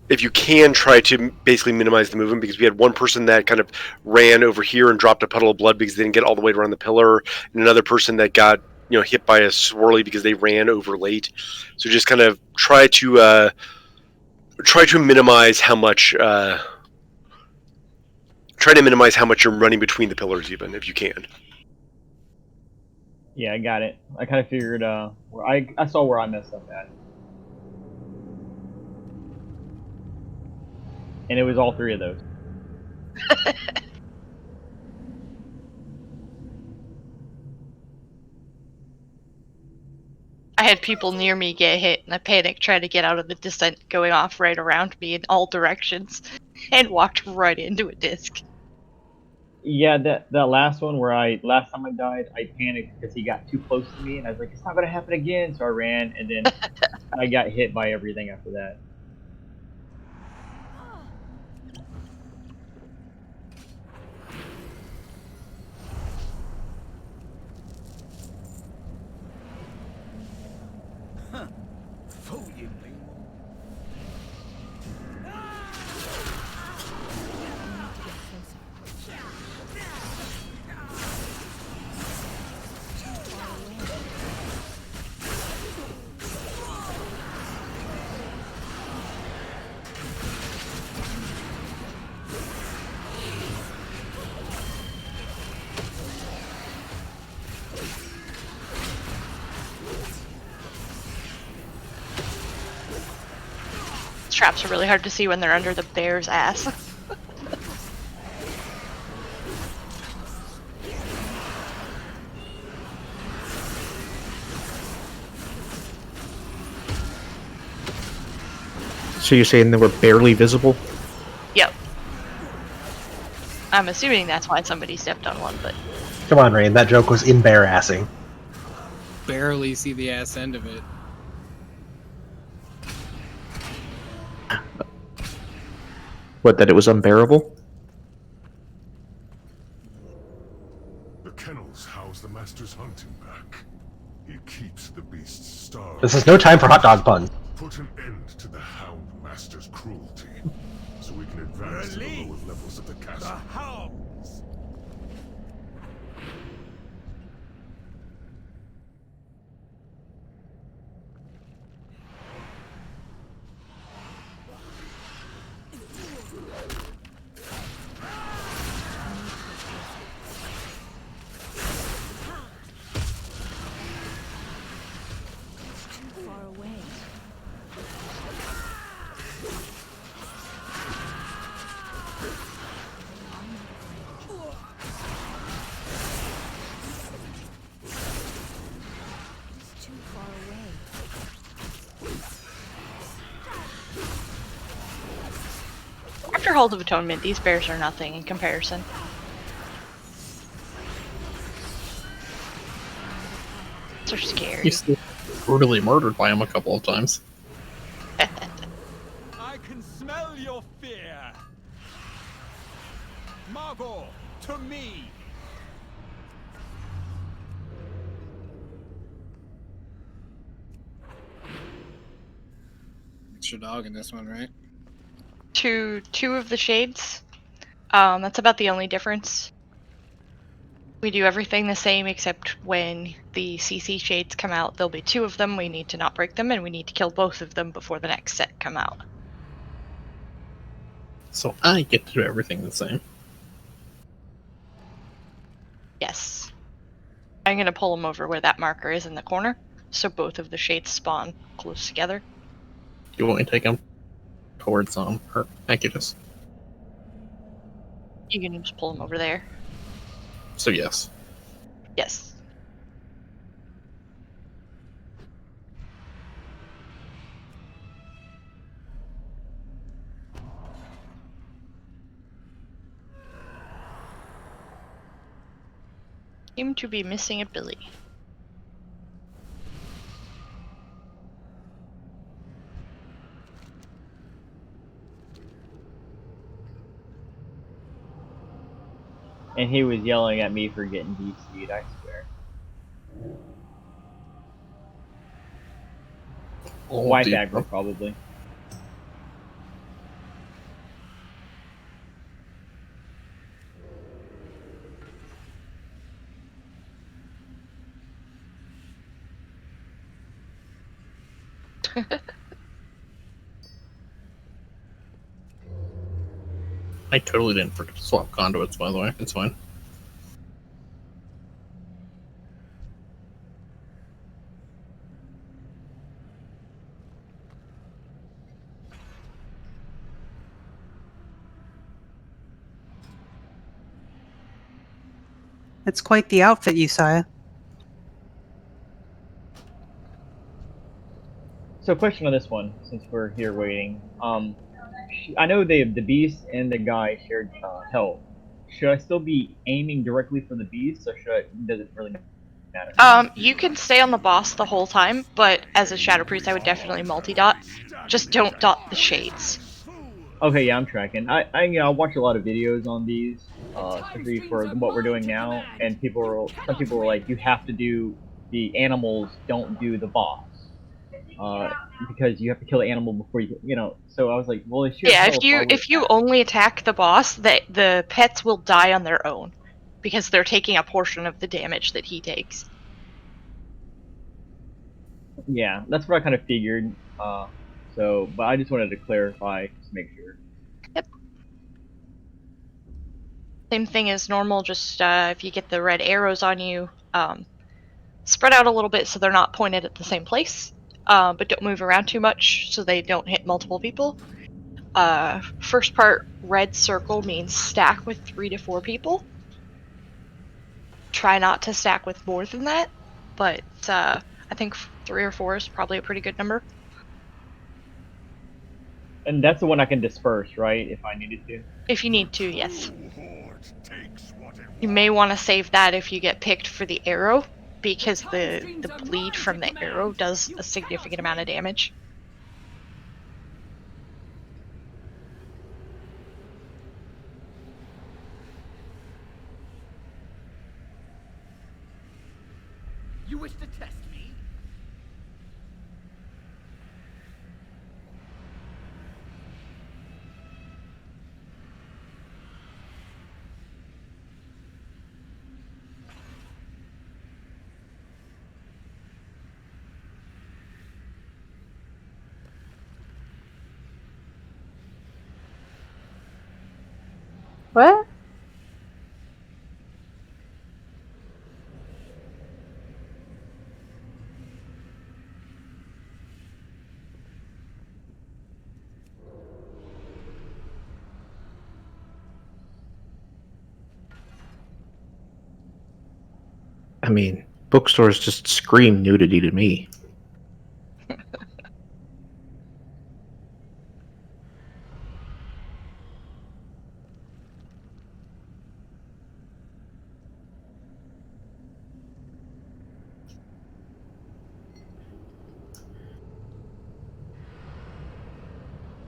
if you can, try to basically minimize the movement, because we had one person that kind of ran over here and dropped a puddle of blood because they didn't get all the way around the pillar, and another person that got hit by a swirly because they ran over late. So just kind of try to minimize how much you're running between the pillars, even if you can. Yeah, I got it. I kind of figured where I saw where I messed up at, and it was all three of those. I had people near me get hit, and I panicked, trying to get out of the descent going off right around me in all directions, and walked right into a disc. Yeah, that last one where last time I died, I panicked because he got too close to me, and I was like, it's not gonna happen again. So I ran, and then I got hit by everything after that. Traps are really hard to see when they're under the bear's ass. So you're saying they were barely visible? Yep. I'm assuming that's why somebody stepped on one, but... Come on, Rain, that joke was embarrassing. Barely see the ass end of it. What, that it was unbearable? The kennels house the master's hunting pack. He keeps the beasts starved. This is no time for hot dog puns. Put an end to the Hound Master's cruelty, so we can advance to the lower levels of the castle. The hounds! After Halls of Atonement, these bears are nothing in comparison. They're scary. He's brutally murdered by him a couple of times. I can smell your fear! Margot, to me! It's your dog in this one, right? Two of the shades. That's about the only difference. We do everything the same, except when the CC shades come out, there'll be two of them. We need to not break them, and we need to kill both of them before the next set come out. So I get to do everything the same. Yes. I'm gonna pull them over where that marker is in the corner, so both of the shades spawn close together. You want me to take him towards her Acudus? You can just pull them over there. So yes. Yes. Seem to be missing a Billy. And he was yelling at me for getting DC'd, I swear. Oh, White dear. aggro, probably. I totally didn't forget to swap conduits, by the way. It's fine. It's quite the outfit, Usaya. So, question on this one, since we're here waiting. I know the beast and the guy shared health. Should I still be aiming directly for the beast, or does it really matter? You can stay on the boss the whole time, but as a Shadow Priest, I would definitely multi-dot. Just don't dot the shades. Okay, yeah, I'm tracking. I watch a lot of videos on these, especially for what we're doing now, and some people were like, you have to do the animals, don't do the boss. Because you have to kill the animal before So I was like, well, it's your Yeah, health. if you only attack the boss, the pets will die on their own because they're taking a portion of the damage that he takes. Yeah, that's what I kind of figured. But I just wanted to clarify, just to make sure. Yep. Same thing as normal, just if you get the red arrows on you, spread out a little bit so they're not pointed at the same place, but don't move around too much so they don't hit multiple people. First part, red circle means stack with 3 to 4 people. Try not to stack with more than that, but I think 3 or 4 is probably a pretty good number. And that's the one I can disperse, right? If I needed to. If you need to, yes. You may want to save that if you get picked for the arrow, because the bleed from the arrow does a significant amount of damage. You wish to test me? What? I mean, bookstores just scream nudity to me.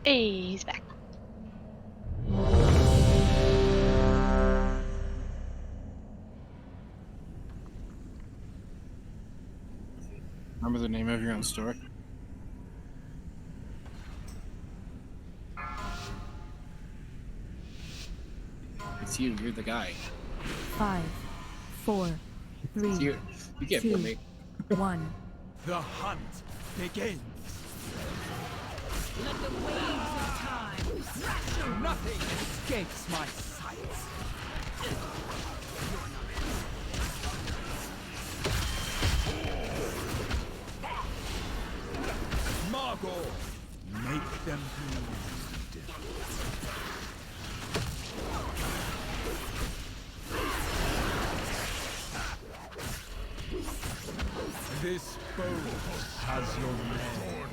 Hey, he's back. Remember the name of your own store? It's you. You're the guy. 5, 4, 3, It's you. You can't fool 2, me. 1. The hunt begins. Let the waves of time. Nothing escapes my sight. Margot, make them bleed. This bow has your name.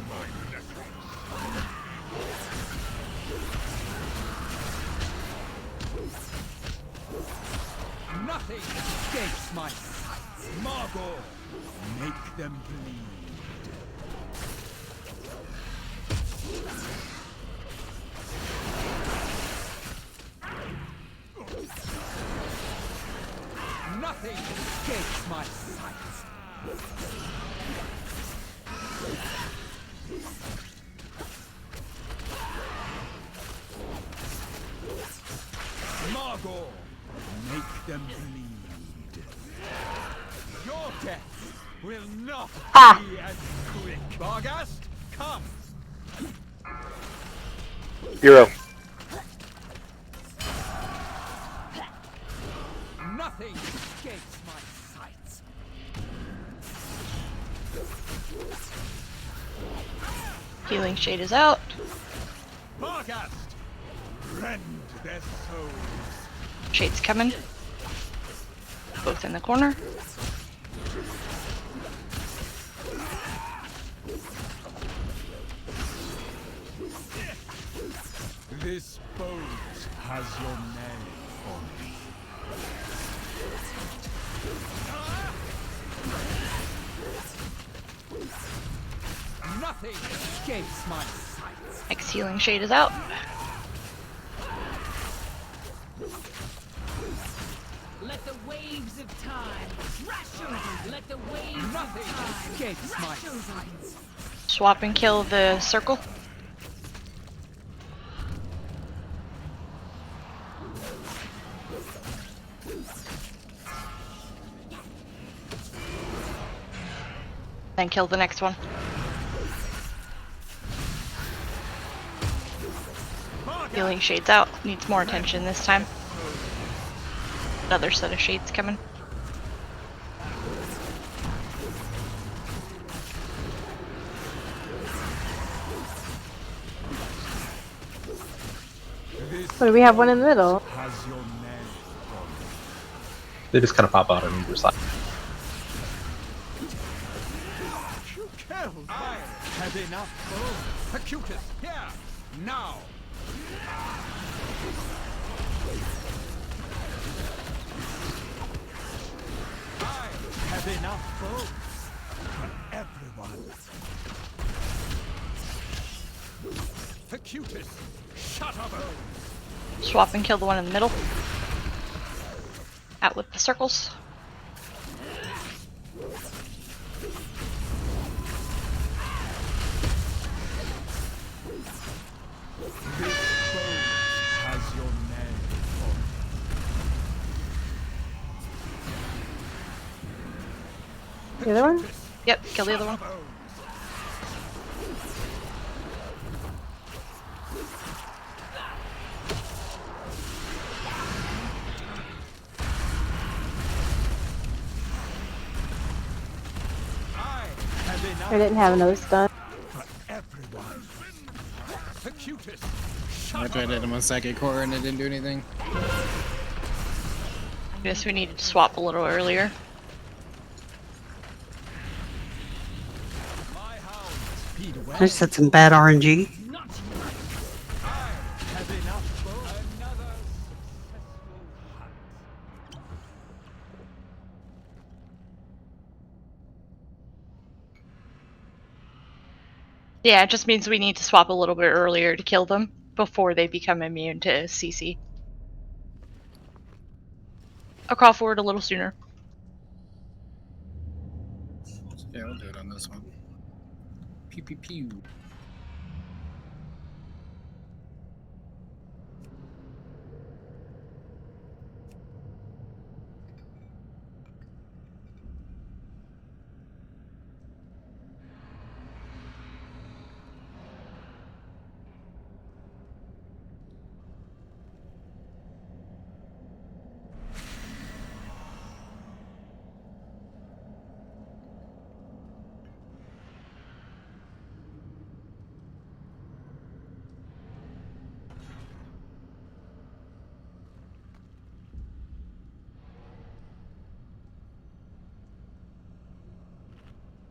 Nothing escapes my sight. Margot, make them bleed. Nothing escapes my sight. Margot, make them bleed. Your death will not be as quick. Barghast, Come. Hero. Nothing escapes my sights. Healing Shade is out. Bargast. Rend their souls. Shade's coming. Both in the corner. This boat has your name on me. Nothing escapes my sights. Next Healing Shade is out. Let the waves of time crash over. Let the waves Nothing of time escapes my crash over. sights. Swap and kill the circle. Then kill the next one. Healing Shade's out. Needs more attention this time. Another set of shades coming. What do we have one in the middle? Has your name on me. They just kind of pop out on either side. You killed. I had enough. Acutus, here, now. I have enough boats for everyone. Acutus, shut up. Swap and kill the one in the middle. Out with the circles. This boat has your name on it. The other one? Yep, kill the other one. I didn't have another stun. For everyone. Acutus, I tried to hit him with Psychic Core and it didn't do anything. Guess we needed to swap a little earlier. I just had some bad RNG. Yeah, it just means we need to swap a little bit earlier to kill them before they become immune to CC. I'll crawl forward a little sooner. Yeah, I'll do it on this one. Pew pew pew.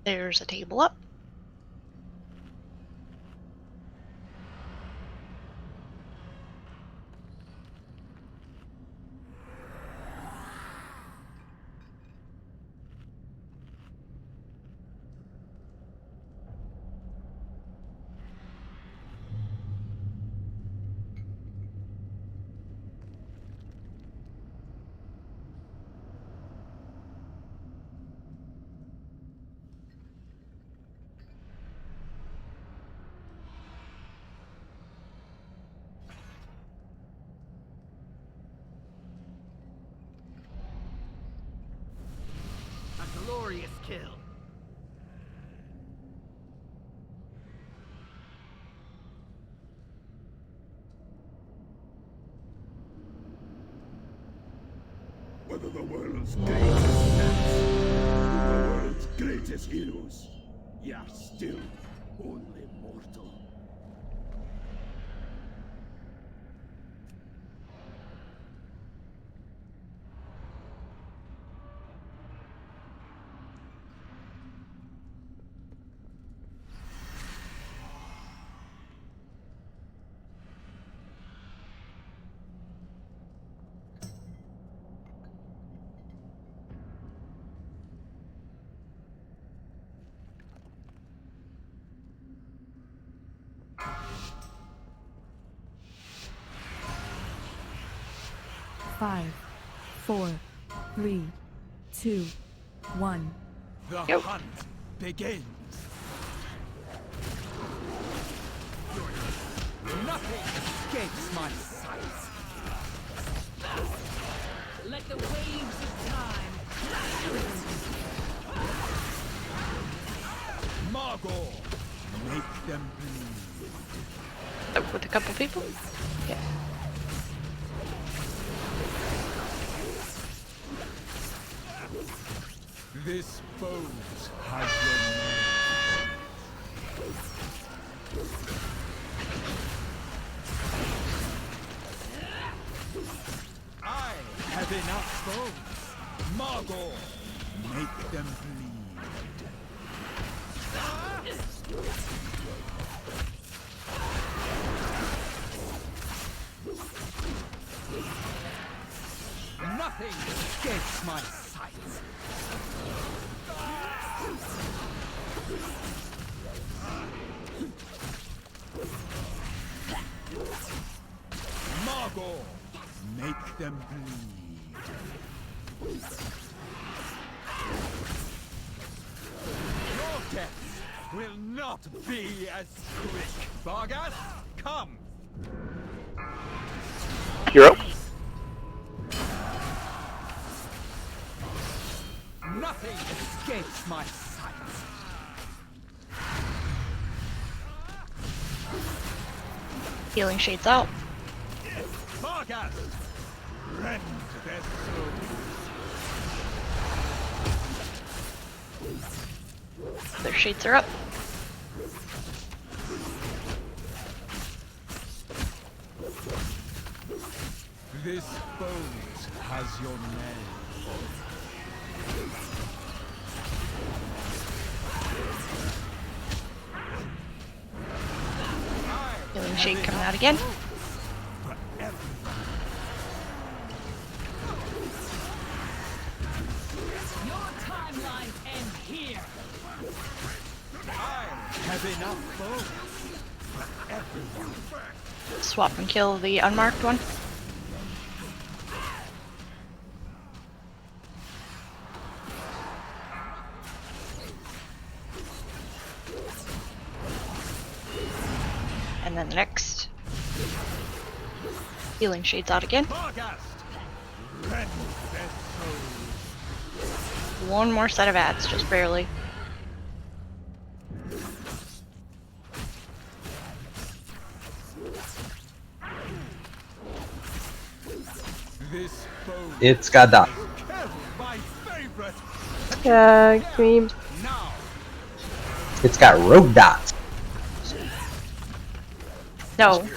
There's a table up. one of the world's greatest knights, the world's greatest heroes. You're still only mortal. Five, 4, 3, 2, 1. The hunt begins. Nothing escapes my sight. Let the waves of time Margot, make them bleed. With a couple people? Yeah. This boat has your name. I have enough bones. Margot, make them bleed. Nothing escapes my sight. Margot, make them bleed. Your death will not be as quick. Vargas, come. Hero. Nothing escapes my sight. Healing shades out. Vargas, rend their souls. Their shades are up. This boat has your name. Healing shade coming out again. Your timeline ends here. I have enough bones for everyone. Swap and kill the unmarked one. And then the next. Healing shades out again. One more set of ads, just barely. It's got that. Cream. It's got rogue dots. No.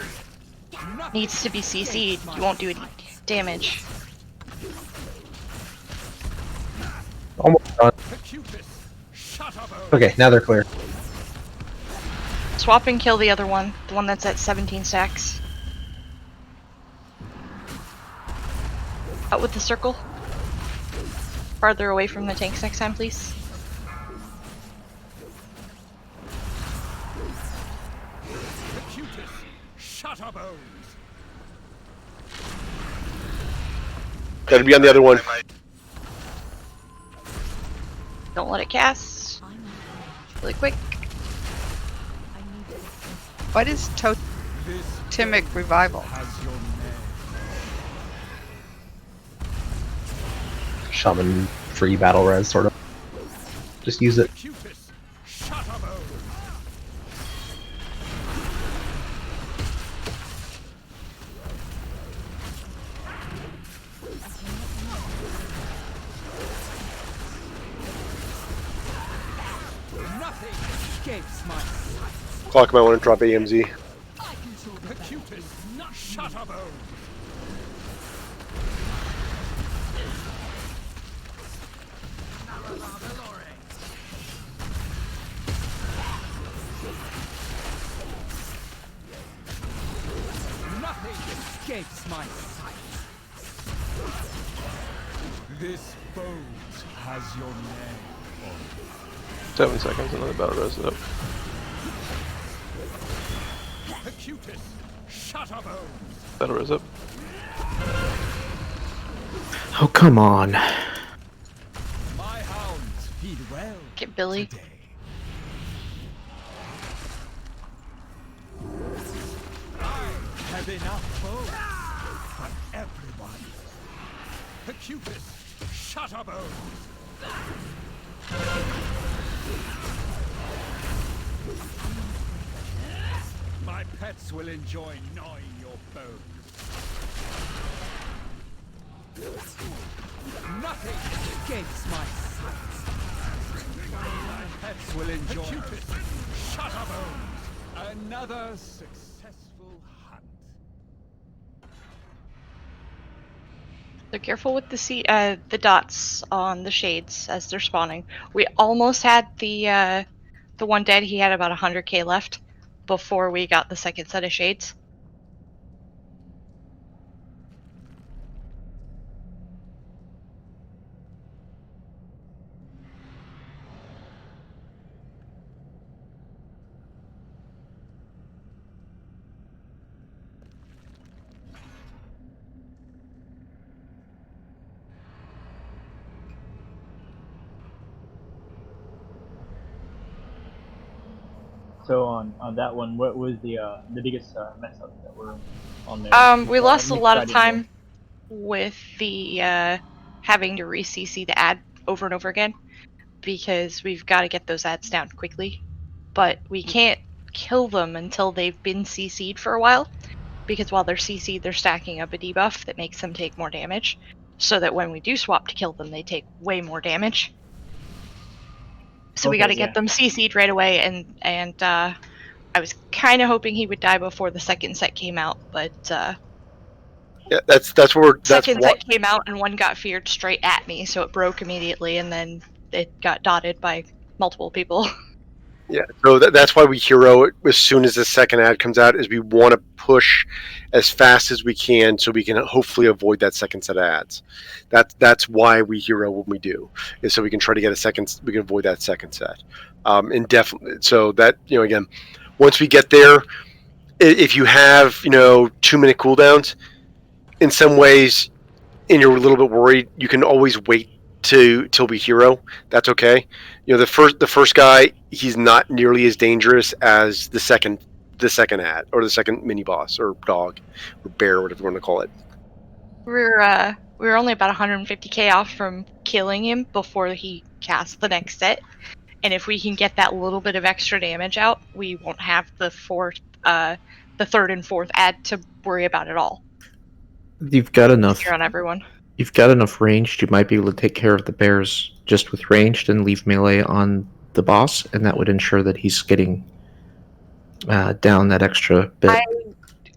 Needs to be CC'd. You won't do any damage. Almost done. Okay, now they're clear. Swap and kill the other one. The one that's at 17 stacks. Out with the circle. Farther away from the tanks next time, please. Gotta be on the other one. Don't let it cast. Really quick. What is totemic revival? Shaman free battle res, sort of. Just use it. Fuck, I want to drop AMZ. The cutest, not shut up, oh. Nothing escapes my sight. This boat has your name on it. 7 seconds, another battle res up. The cutest, shut up, oh. Battle res up. Oh, come on. My hounds feed well. Get Billy. Today. I have enough bows for everyone. The cutest, shut up, oh. My pets will enjoy gnawing your bones. Nothing escapes my sight. My pets will enjoy. The cutest, shut up, oh. Another successful hunt. So careful with the dots on the shades as they're spawning. We almost had the one dead. He had about 100k left before we got the second set of shades. So on that one, what was the biggest mess ups that were on there? We lost a At lot least of time with the having to re-CC the ad over and over again because we've got to get those ads down quickly. But we can't kill them until they've been CC'd for a while because while they're CC'd, they're stacking up a debuff that makes them take more damage. So that when we do swap to kill them, they take way more damage. So we got to get them CC'd right away, and I was kind of hoping he would die before the second set came out, but Yeah, that's where second set came out and one got feared straight at me, so it broke immediately, and then it got dotted by multiple people. Yeah, so that's why we hero it as soon as the second ad comes out. Is we want to push as fast as we can so we can hopefully avoid that second set of ads. That's why we hero when we do, is so we can try to get a second. We can avoid that second set, and definitely so that again, once we get there, if you have 2-minute cooldowns, in some ways, and you're a little bit worried, you can always wait till we hero. That's okay. The first guy, he's not nearly as dangerous as the second ad or the second mini boss or dog or bear or whatever you want to call it. We were only about 150k off from killing him before he cast the next set, and if we can get that little bit of extra damage out, we won't have the third and fourth ad to worry about at all. You've got enough. On everyone. You've got enough ranged. You might be able to take care of the bears just with ranged and leave melee on the boss, and that would ensure that he's getting down that extra bit.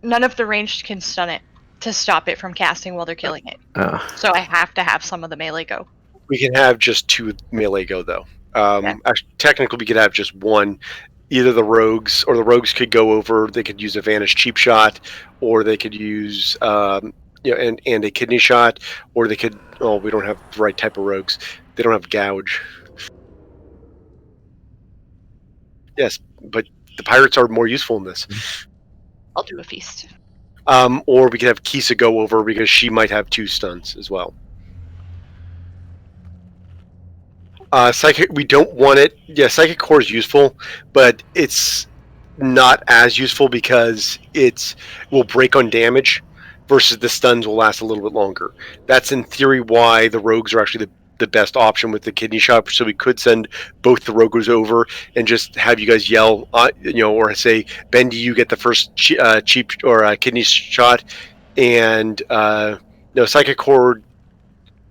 None of the ranged can stun it to stop it from casting while they're killing it. So I have to have some of the melee go. We can have just 2 melee go though. Actually, technically, we could have just 1. Either the rogues could go over. They could use a vanish cheap shot, or they could use and a kidney shot, or they could. Oh, we don't have the right type of rogues. They don't have gouge. Yes, but the pirates are more useful in this. I'll do a feast. Or we could have Kisa go over because she might have 2 stuns as well. Psychic, we don't want it. Yeah, Psychic Core is useful, but it's not as useful because it will break on damage versus the stuns will last a little bit longer. That's in theory why the rogues are actually the best option with the kidney shot. So we could send both the rogues over and just have you guys yell, or say, Bendy, you get the first cheap or kidney shot, and Psychic Core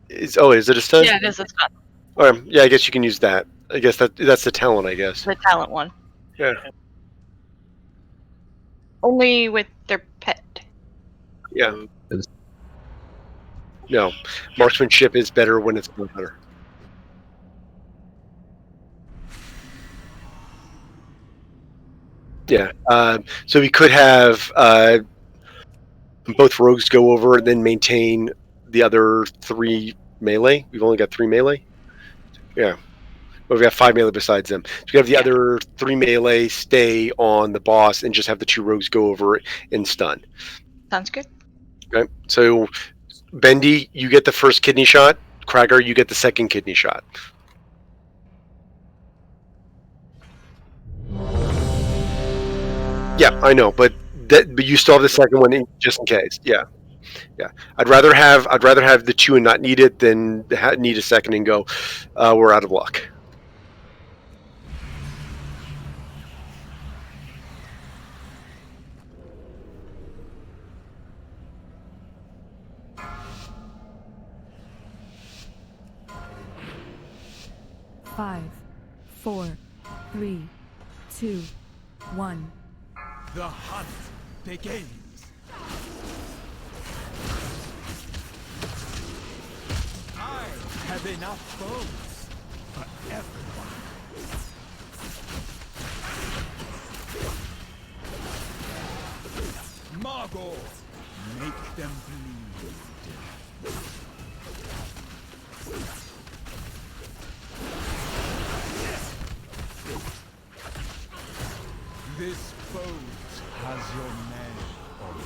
is. Oh, is it a stun? Yeah, it is a stun. Yeah, I guess you can use that. I guess that's the talent. I guess the talent one. Yeah. Only with their pet. Yeah. No, marksmanship is better when it's a hunter. Yeah. So we could have both rogues go over and then maintain the other 3 melee. We've only got 3 melee. Yeah. But we've got 5 melee besides them. So we have the other 3 melee stay on the boss and just have the 2 rogues go over and stun. Sounds good. Okay. So Bendy, you get the first kidney shot. Cragger, you get the second kidney shot. Yeah, I know, but you still have the second one just in case. Yeah, yeah. I'd rather have the 2 and not need it than need a second and go, we're out of luck. Five, 4, 3, 2, 1. The hunt begins. I have enough bones for everyone. Margot, make them bleed. This boat has your name on it.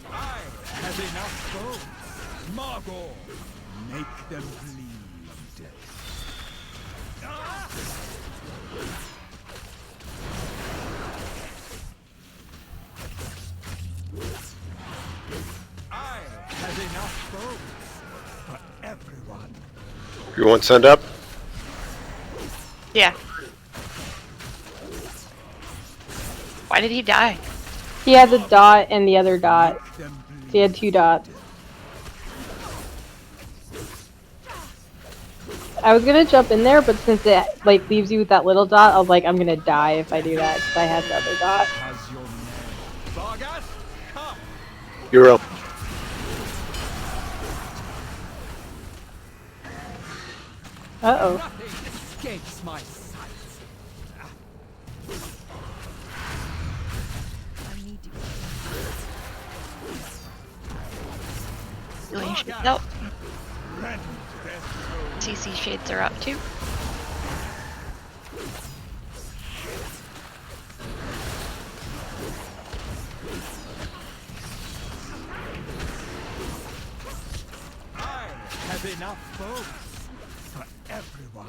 I have enough bones. Margot, make them bleed. I have enough bones for everyone. You want send up? Yeah. Why did he die? He had the dot and the other dot. So he had 2 dots. I was gonna jump in there, but since it like leaves you with that little dot, I was like, I'm gonna die if I do that because I had the other dot. You're up. Uh-oh. Nothing escapes my sight. Healing shades out. CC shades are up too. I have enough bones for everyone.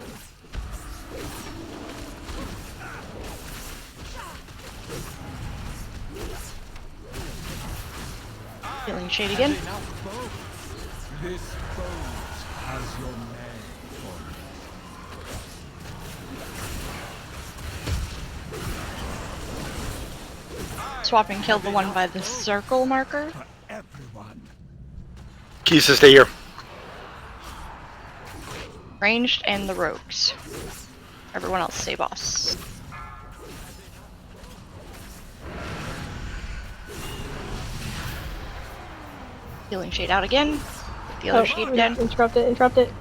Healing shade again. Enough bones. This boat has your name on it. Swap and kill the one by the circle marker. Everyone. Keys to stay here. Ranged and the rogues. Everyone else stay boss. Healing shade out again. The other shade down. Interrupt it, interrupt it.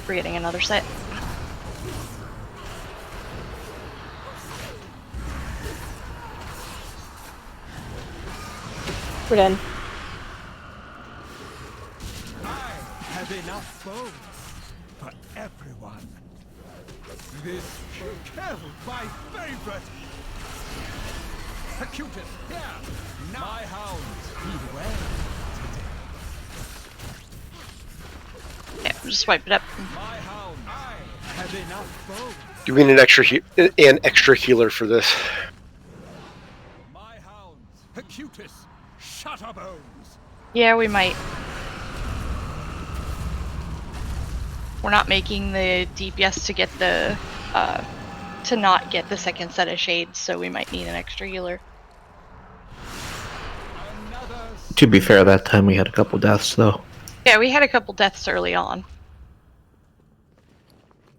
We're getting another set. We're done. I have enough bones for everyone. This kill my favorite. Acutus, here. Now. My hounds feed well today. Yeah, just wipe it up. My hounds, I have enough bones. Do we need an extra healer for this? My hounds, Acutus, Shutterbones. Yeah, we might. We're not making the DPS to get the to not get the second set of shades, so we might need an extra healer. To be fair, that time we had a couple deaths, though. Yeah, we had a couple deaths early on.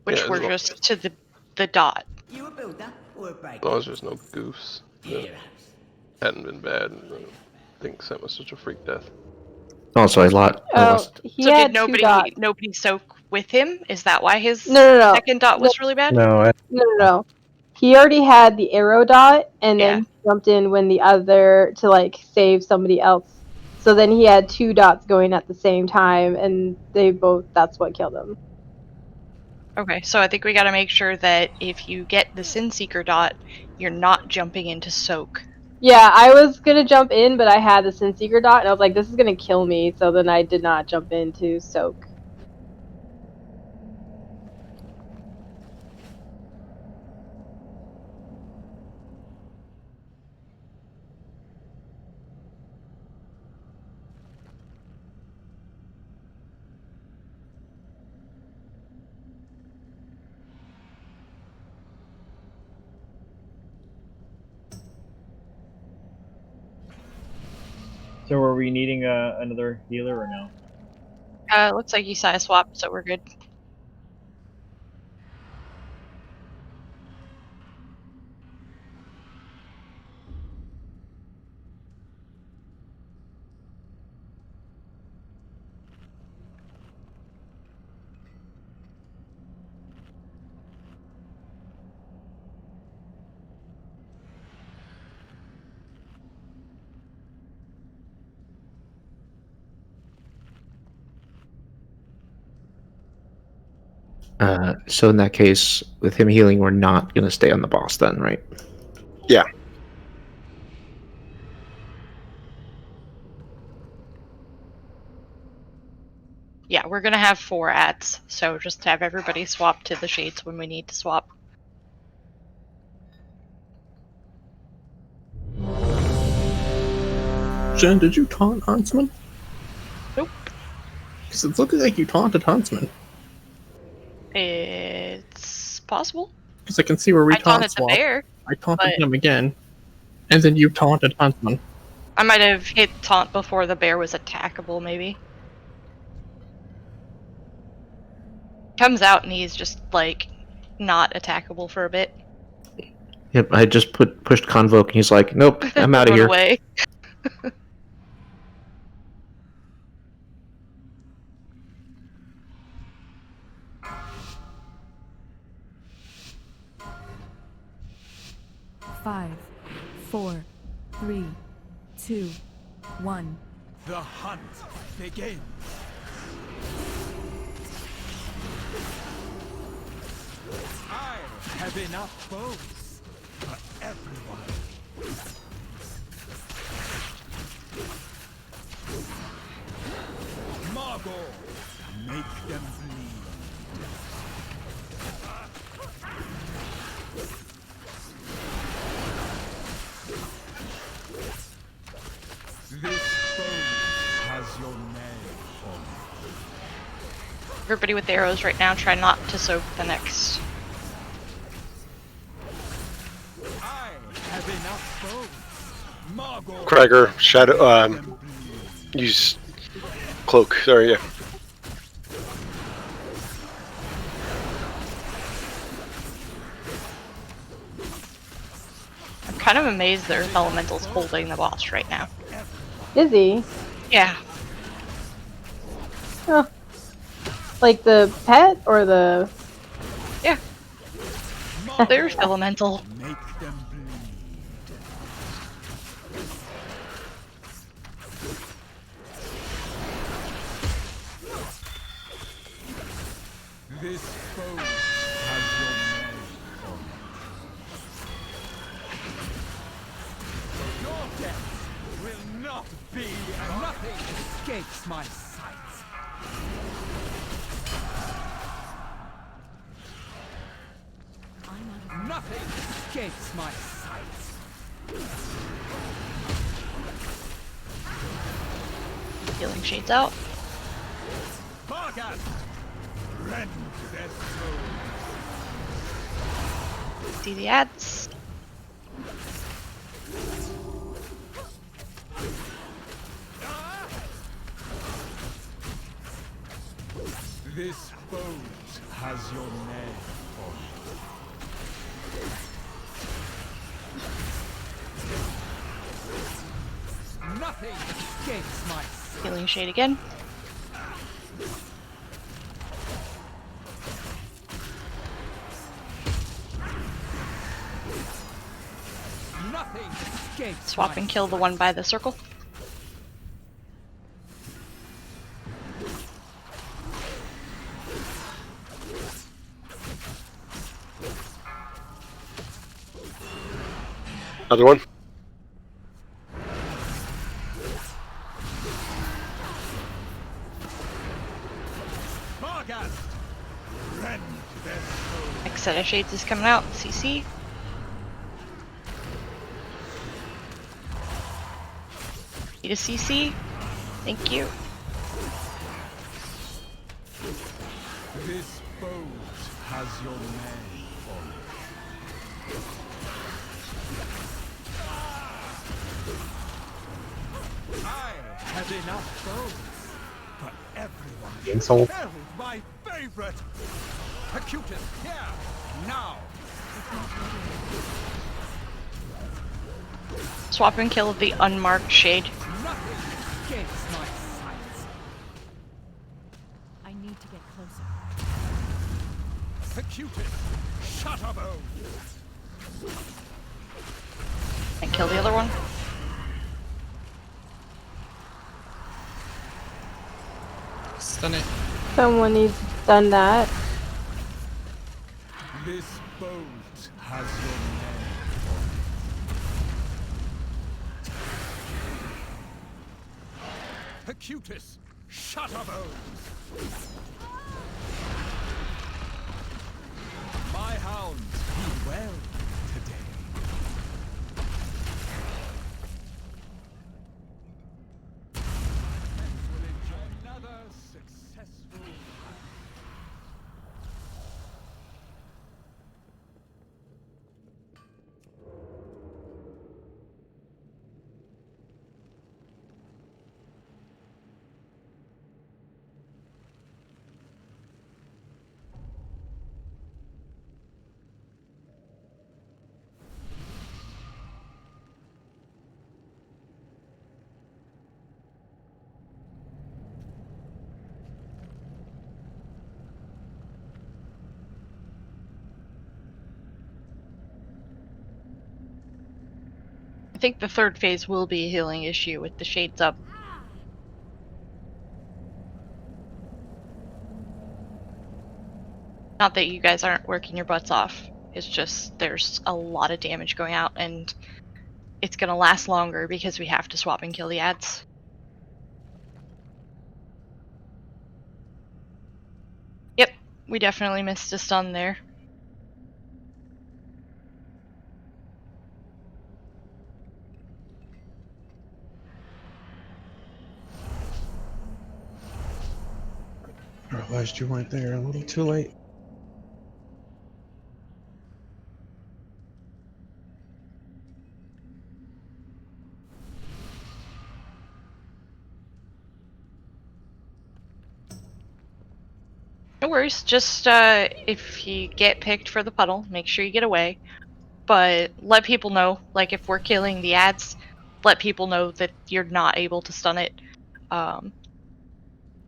which Yeah, were just to the dot. You a builder or a breaker? As long as there's no goofs. That hadn't been bad. I think Sam was such a freak death. Also, I lost. He So had did 2 dots. nobody soak with him? Is that why his No. second dot was really bad? No. He already had the arrow dot, and then he jumped in when the other to like save somebody else. So then he had 2 dots going at the same time, and that's what killed him. Okay, so I think we gotta make sure that if you get the Sin Seeker dot, you're not jumping into soak. Yeah, I was gonna jump in, but I had the Sin Seeker dot, and I was like, this is gonna kill me, so then I did not jump into soak. So are we needing another healer or no? Looks like you size swapped, so we're good. So in that case, with him healing, we're not going to stay on the boss then, right? Yeah. Yeah, we're gonna have 4 ads, so just have everybody swap to the shades when we need to swap. Jen, did you taunt Huntsman? Nope. Because it's looking like you taunted Huntsman. It's possible. Because I can see where we I taunted the swap. bear. I taunted but him again, and then you taunted Huntsman. I might have hit taunt before the bear was attackable, maybe. Comes out and he's just, like, not attackable for a bit. Yep, I just pushed Convoke, and he's like, nope, I'm out of Run here. away. Five, 4, 3, 2, 1. The hunt begins. I have enough bows for everyone. Margot, make them bleed. This bow has your name on it. Everybody with arrows right now, try not to soak the next. I have enough bows. Margot. Craiger, Shadow, use Cloak. Sorry, yeah. I'm kind of amazed their elemental's holding the boss right now. Is he? Yeah. Huh. Like the pet or the? Yeah. There's elemental. Make them bleed. This bow has your name on it. Your death will not be, and nothing escapes my sight. Nothing escapes my sight. Healing shades out. Bargain! Rend their souls. See the ads. This bow has your name on it. Nothing escapes my sight. Healing shade again. Nothing escapes. Swap and kill the one by the circle. Another one. Next set of shades is coming out. CC. Need a CC. Thank you. This boat has your name on it. I have enough boats for everyone. Insult. Hell, my favorite. Acutus, here, now. Swap and kill the unmarked shade. Nothing escapes my sight. I need to get closer. Acutus, Shutterbone. And kill the other one. Stun it. Someone needs done that. This boat has your name on it. Acutus, Shutterbones. My hounds heed well today. Will enjoy another successful hunt. I think the third phase will be a healing issue with the shades up. Not that you guys aren't working your butts off. It's just there's a lot of damage going out and it's gonna last longer because we have to swap and kill the ads. Yep, we definitely missed a stun there. Realized you weren't there a little too late. No worries, just if you get picked for the puddle, make sure you get away. But let people know, like if we're killing the ads, let people know that you're not able to stun it.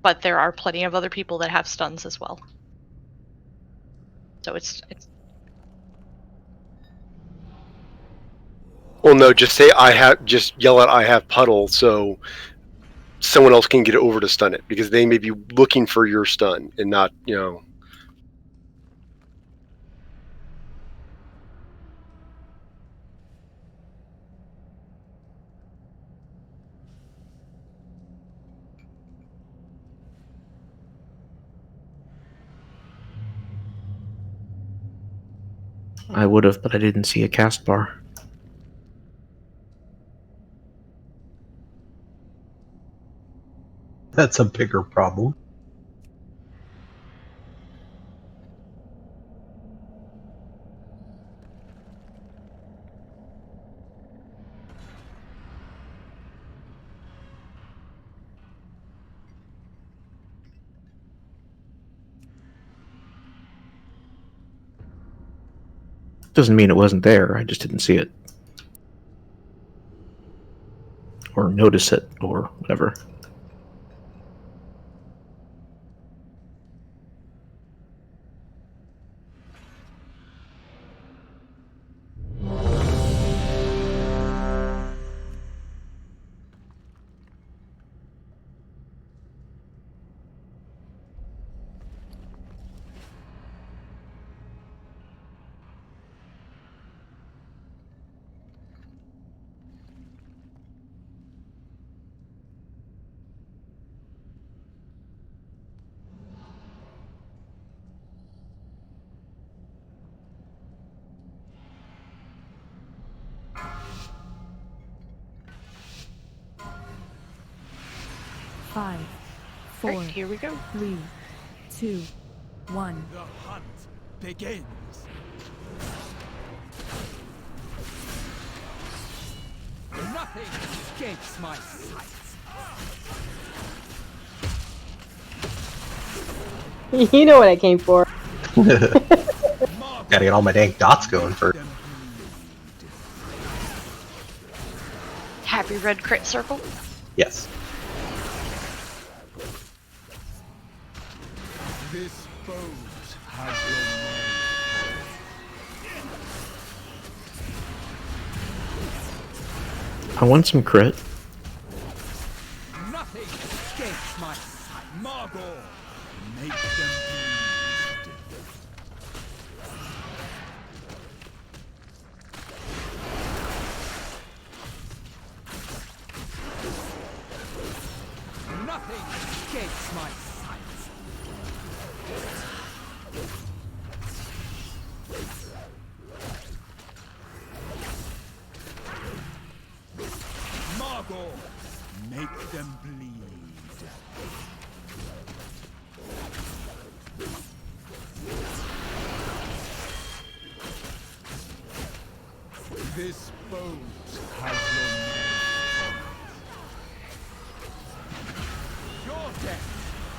But there are plenty of other people that have stuns as well. So it's Well, no, just say I have. Just yell out I have puddle, so someone else can get over to stun it because they may be looking for your stun and not, you know. I would have, but I didn't see a cast bar. That's a bigger problem. Doesn't mean it wasn't there. I just didn't see it. Or notice it, or whatever. Five, four, Right, here we go. 3, 2, 1. The hunt begins. Nothing escapes my sight. You know what I came for. Gotta get all my dang dots going first. Happy red crit circle. Yes. This foes has your I want some crit. name. Nothing escapes my sight. Margor, make them bleed. Nothing escapes my sight. Margor, make them bleed. This boat has your name on it. Your death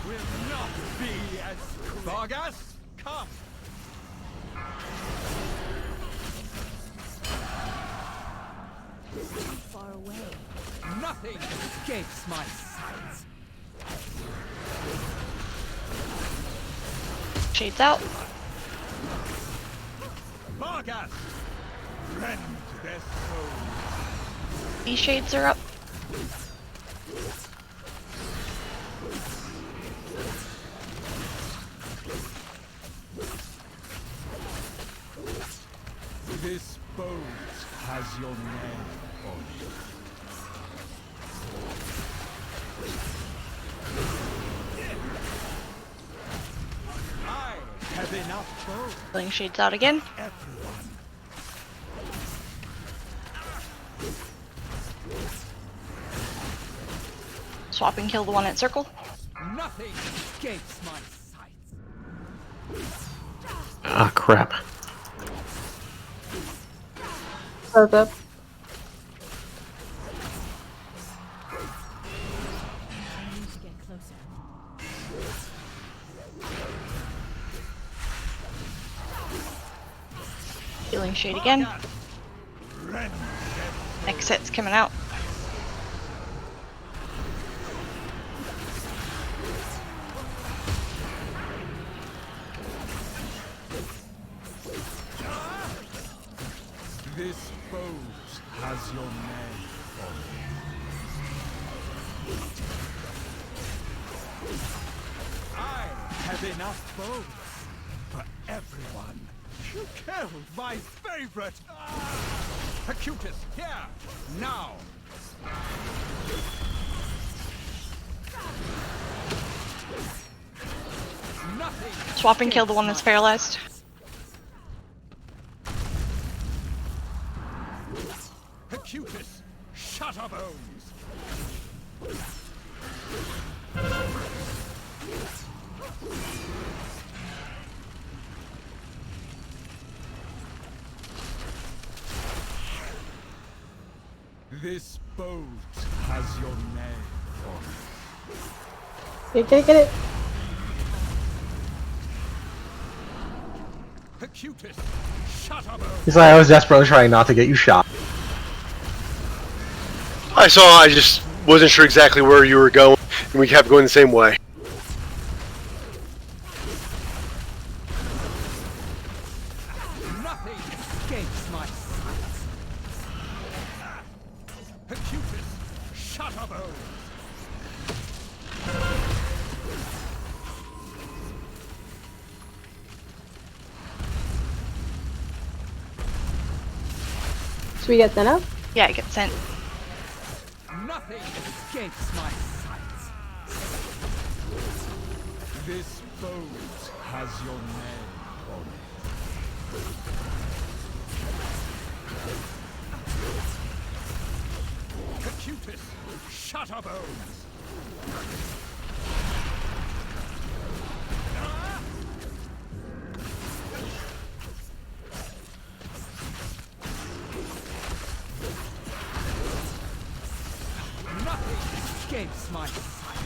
will not be as Vargas, come! Far away. Nothing escapes my sight. Shades out. Vargas, rend their souls. These shades are up. This boat has your name on it. I have enough boats. Pulling shades out again. Everyone. Swap and kill the one at circle. Nothing escapes my sight. Ah, crap. Close up. I need to get closer. Healing shade again. Rend them. Next set's coming out. This boat has your name on it. I have enough boats for everyone. You killed my favorite! Acutus, here! Now! Nothing! Swap and kill the one that's paralyzed. Acutus, Shutterbones! This boat has your name on it. Get it. Acutus, He's like, I was desperately trying not to get you shot. I saw. I just wasn't sure exactly where you were going, and we kept going the same way. Nothing escapes my sight. Acutus, Shutterbones. Should we get sent up? Yeah, I get sent. Nothing escapes my sight. This boat has your name on it. Acutus, Shutterbones. Nothing escapes my sight.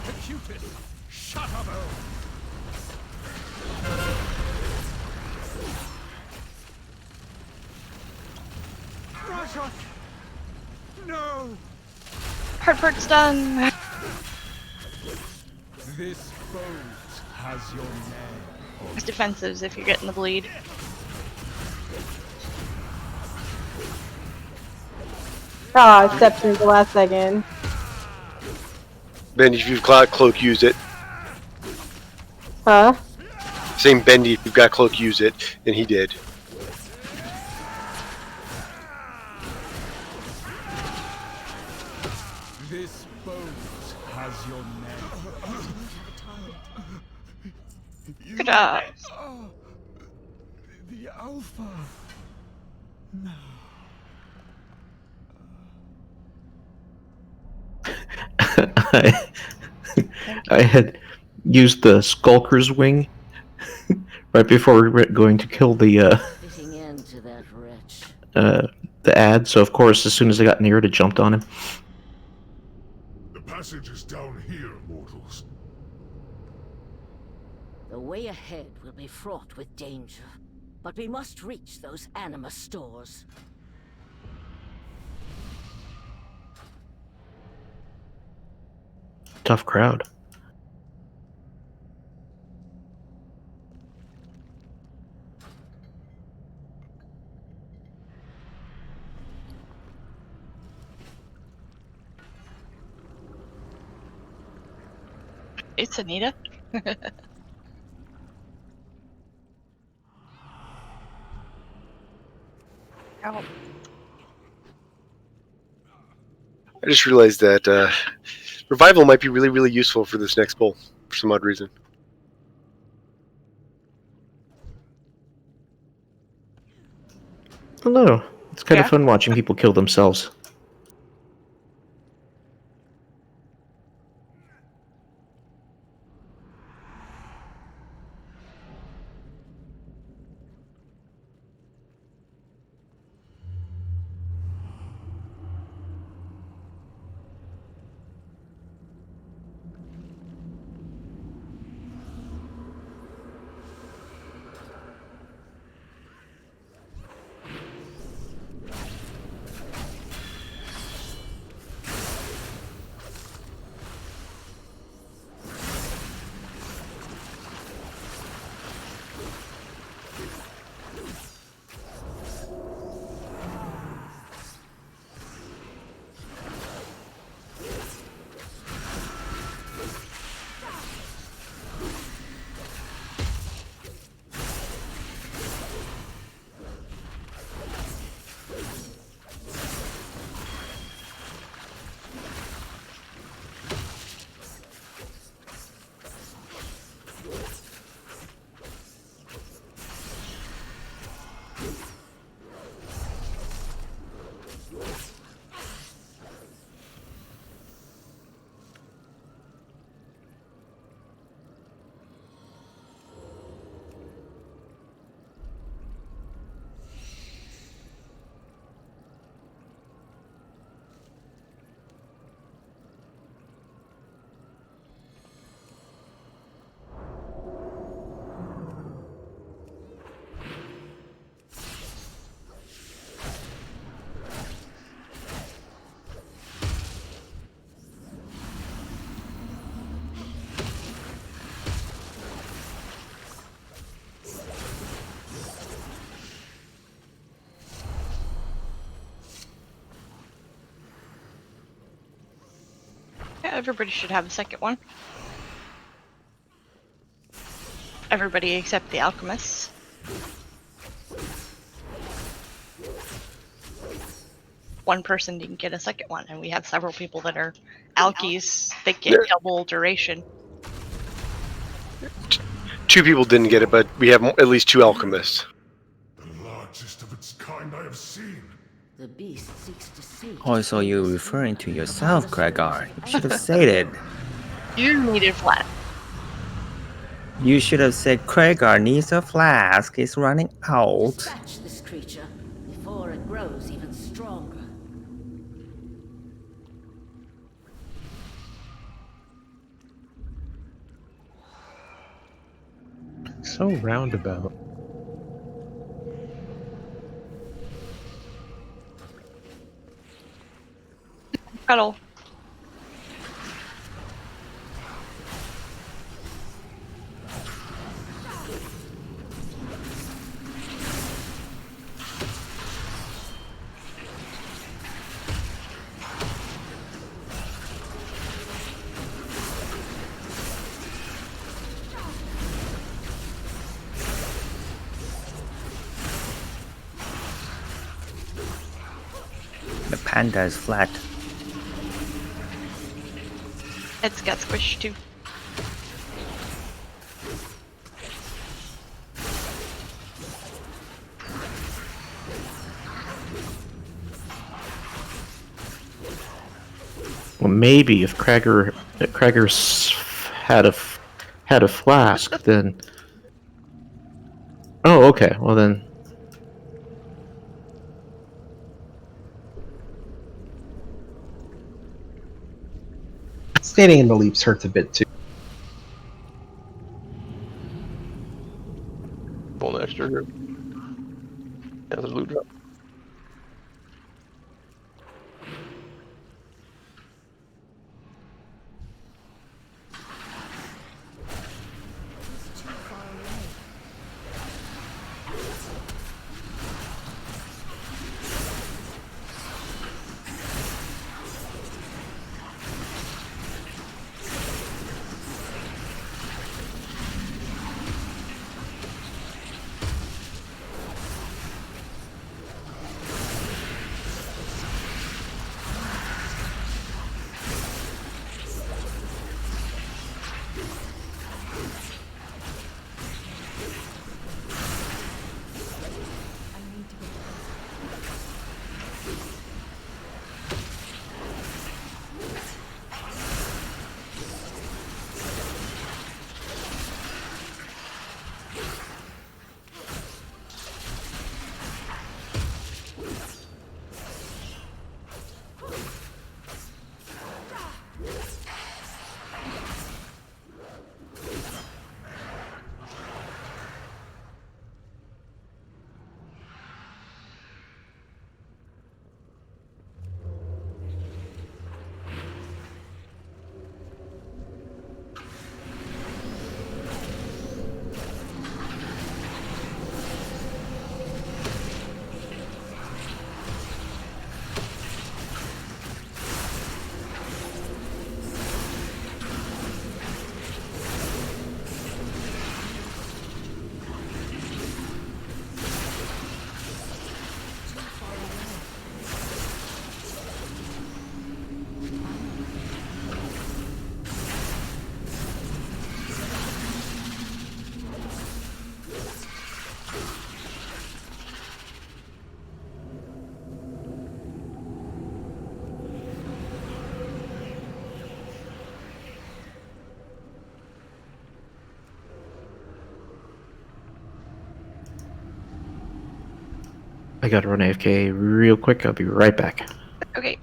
Acutus, Shutterbones. Russia! No! Hard part's done. This boat has your name. It's defensives if you're getting the bleed. Ah, exception at the last second. Bendy, if you've got cloak, use it. Huh? Same Bendy, if you've got cloak, use it, and he did. This boat has your name. Good job. The Alpha. No. I had used the Skulker's wing right before we were going to kill the Fitting end to that wretch. the ad. So of course, as soon as I got near it, it jumped on him. The passage is down here, mortals. The way ahead will be fraught with danger, but we must reach those anima stores. Tough crowd. It's Anita. Ow. I just realized that revival might be really, really useful for this next bowl for some odd reason. Hello. It's kind of fun watching people kill themselves. everybody should have a second one. Everybody except the alchemists. One person didn't get a second one, and we have several people that are alkies that get double duration. 2 people didn't get it, but we have at least 2 alchemists. The largest of its kind I have seen. The beast seeks to see. Oh, so you're referring to yourself, Gregor. You should have said it. You needed flat. You should have said Gregor needs a flask. It's running out. Dispatch this creature before it grows even stronger. So roundabout. Cuddle. The panda is flat. It's got squished too. Well, maybe if Cragger's had a flask, then. Oh, okay. Well then. Standing in the leaps hurts a bit too. Pull an extra here. Yeah, there's a loot drop. I gotta run AFK real quick. I'll be right back. Okay.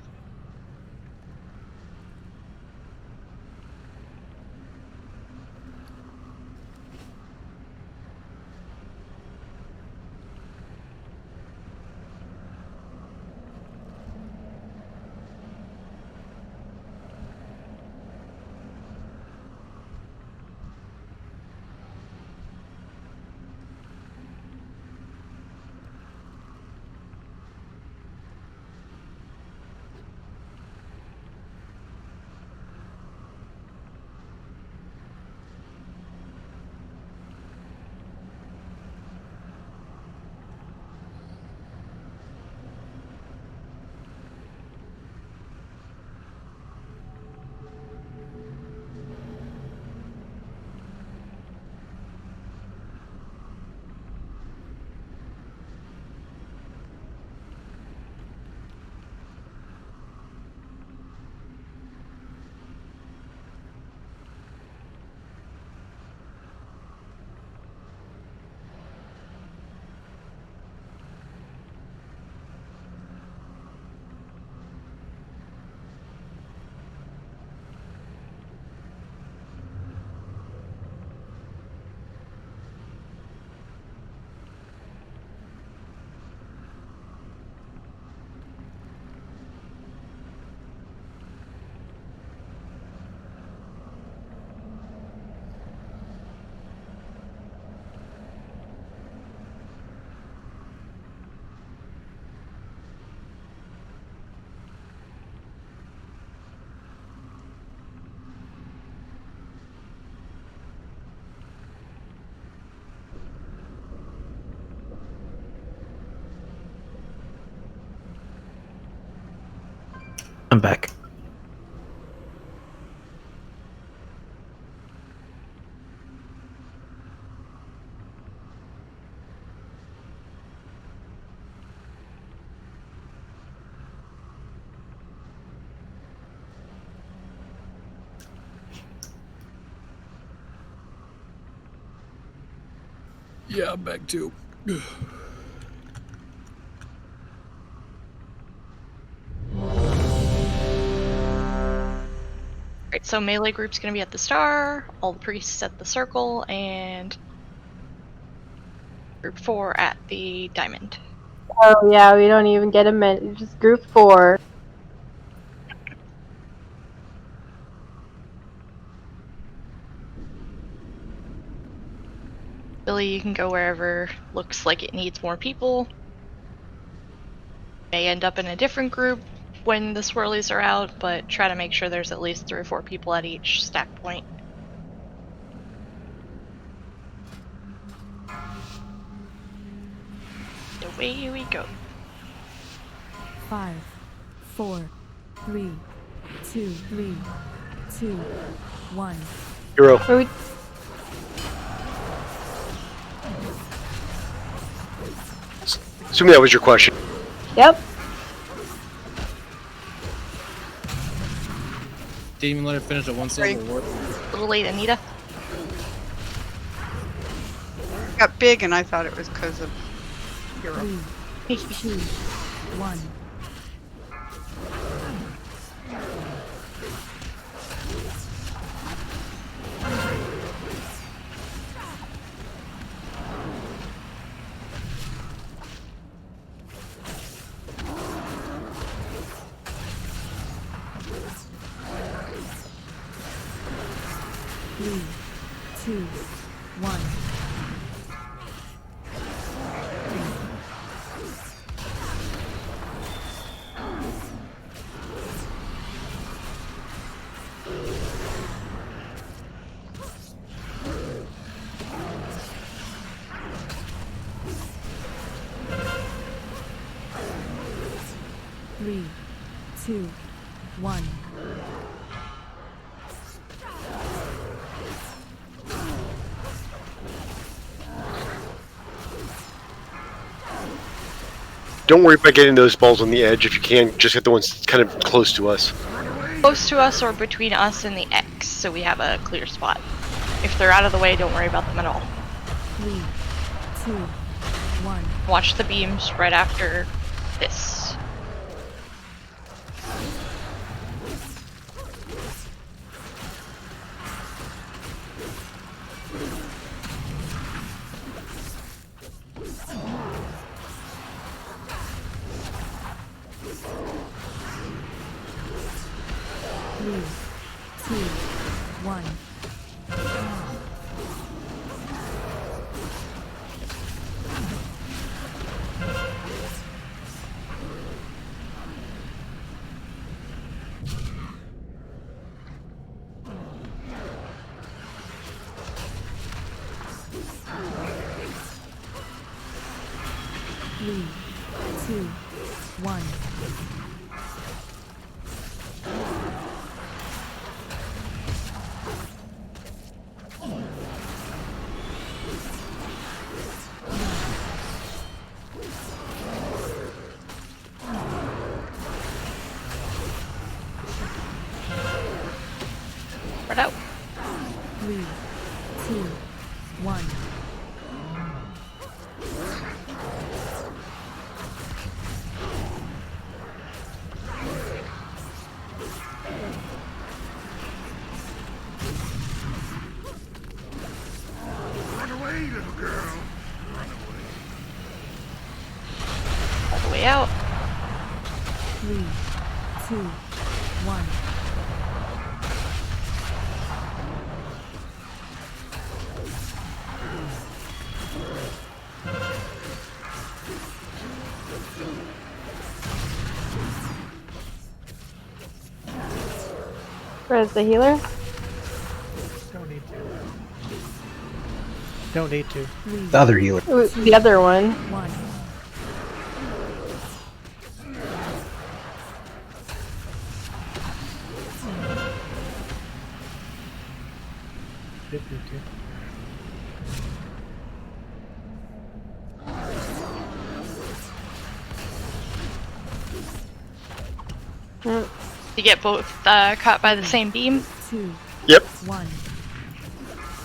I'm back. Yeah, I'm back too. Right, so melee group's gonna be at the star, all the priests at the circle, and group 4 at the diamond. Oh yeah, we don't even get a minute. Just group 4. Billy, you can go wherever looks like it needs more people. May end up in a different group when the swirlies are out, but try to make sure there's at least 3 or 4 people at each stack point. Away we go. 5, 4, 3, 2, 3, 2, 1. Hero. Assuming that was your question. Yep. Didn't even let her finish at one single word. A little late, Anita. Got big, and I thought it was because of Hero. 3, 2, 1. Three, 2, 1. Three, 2, 1. Don't worry about getting those balls on the edge. If you can, just hit the ones kind of close to us. Close to us or between us and the X, so we have a clear spot. If they're out of the way, don't worry about them at all. 3, 2, 1. Watch the beams right after this. Three, 2, 1. Three, 2, 1. Spread out. 3, 2, 1. Run away, little girl. Run away. All the way out. 3, 2, 1. Where's the healer? Don't need to. Don't need to. The other healer. Ooh, the other one. 1. You get both caught by the same beam. 2, Yep. 1.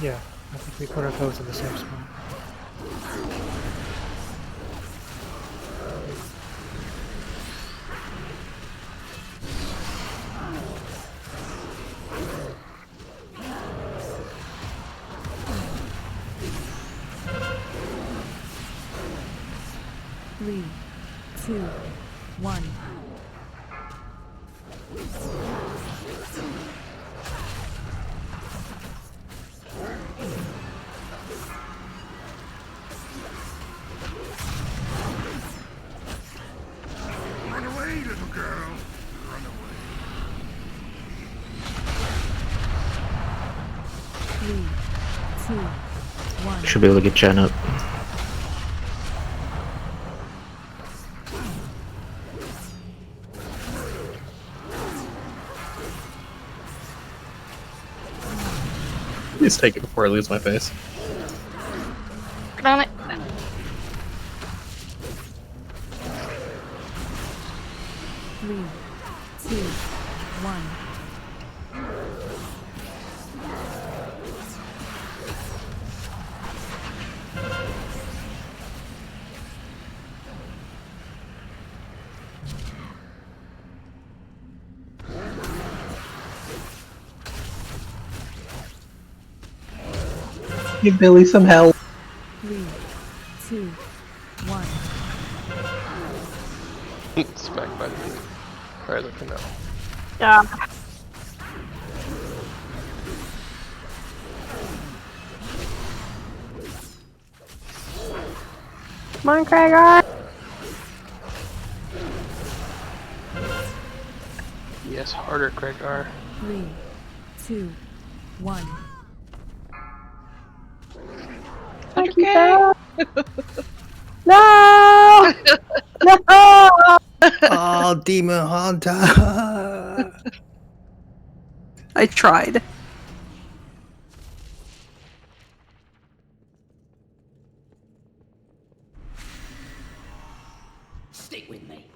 Yeah, I think we put our toes in the same spot. Three, two, one. Run away, little girl. Run away. 3, 2, 1. Should be able to get Jen up. Please take it before I lose my face. Get on it. Three, two, one. Give Billy some help. 3, 2, 1. Smacked by the beam. Right, look at now. Yeah. Come on, Kragar. Yes, harder, Kragar. 3, 2, 1. Thank you, Sarah. No! No! Oh, Demon Hunter! I tried. Stick with me.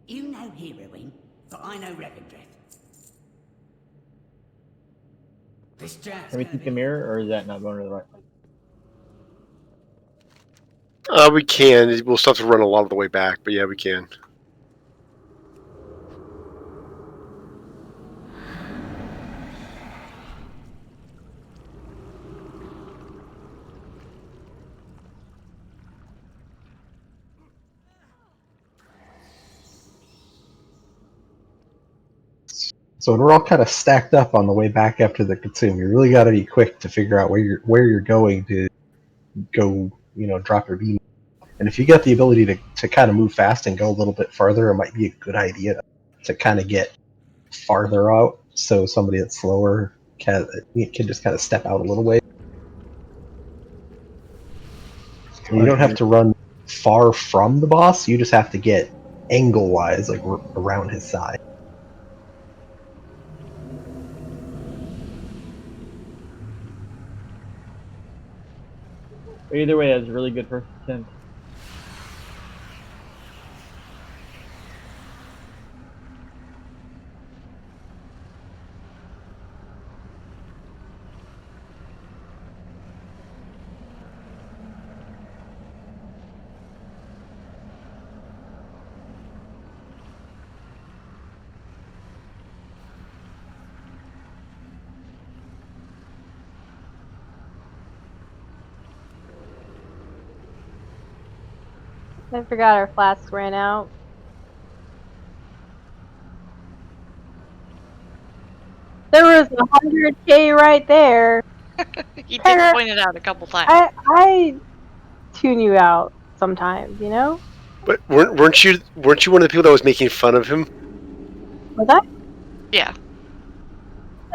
You know heroing, but I know Revendreth. This jazz. Can we keep the mirror, or is that not going to the right place? We can. We'll still have to run a lot of the way back, but yeah, we can. So when we're all kind of stacked up on the way back after the consume, you really got to be quick to figure out where you're going to go. Drop your beam. And if you get the ability to kind of move fast and go a little bit farther, it might be a good idea to kind of get farther out, so somebody that's slower can just kind of step out a little way. And you don't have to run far from the boss. You just have to get angle-wise, like around his side. But either way, that's a really good first attempt. I forgot our flasks ran out. There was 100K right there. You did point it out a couple times. I tune you out sometimes, you know? But weren't you one of the people that was making fun of him? Was I? Yeah.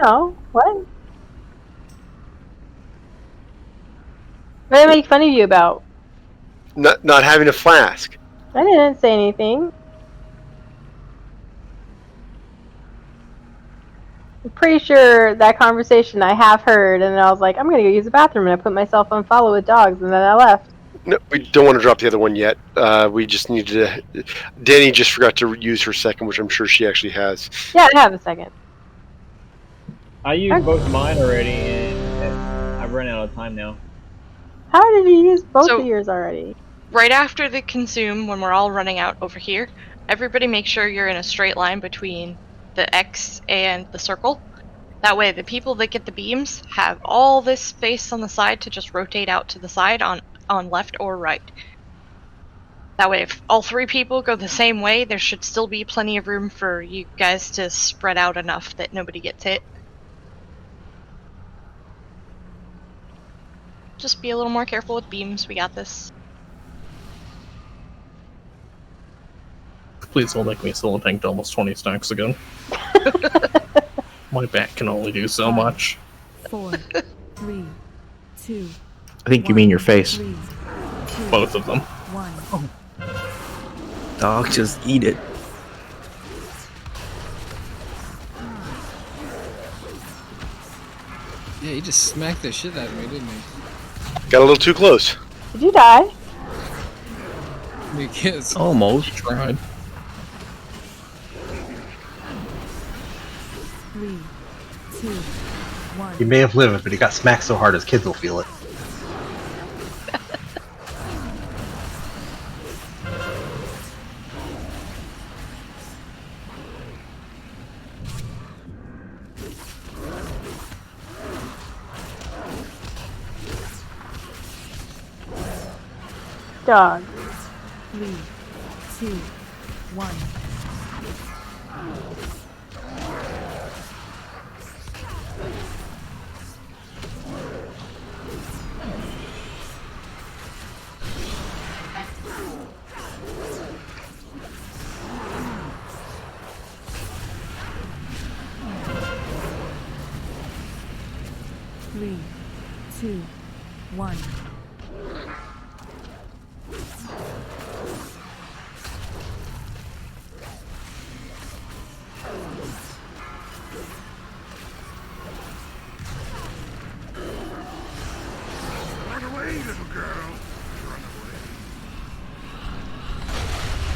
No. What? What did I make fun of you about? Not having a flask. I didn't say anything. pretty sure that conversation I have heard, and I was like, I'm gonna go use the bathroom, and I put myself on follow with dogs, and then I left. No, we don't want to drop the other one yet. We just need to. Danny just forgot to use her second, which I'm sure she actually has. Yeah, I have a second. I used both mine already, and I've run out of time now. How did you use both of yours already? Right after the consume, when we're all running out over here, everybody make sure you're in a straight line between the X and the circle. That way, the people that get the beams have all this space on the side to just rotate out to the side on left or right. That way, if all three people go the same way, there should still be plenty of room for you guys to spread out enough that nobody gets hit. Just be a little more careful with beams. We got this. Please don't make me solo tank to almost 20 stacks again. My back can only do so much. 4, 3, 2. I think you mean your face. Both of them. 1. Dog, just eat it. Yeah, he just smacked the shit out of me, didn't he? Got a little too close. Did you die? Because Almost. Tried. 3, 2, 1. He may have lived, but he got smacked so hard his kids will feel it. Dog. 3, 2, 1. Three, 2, 1.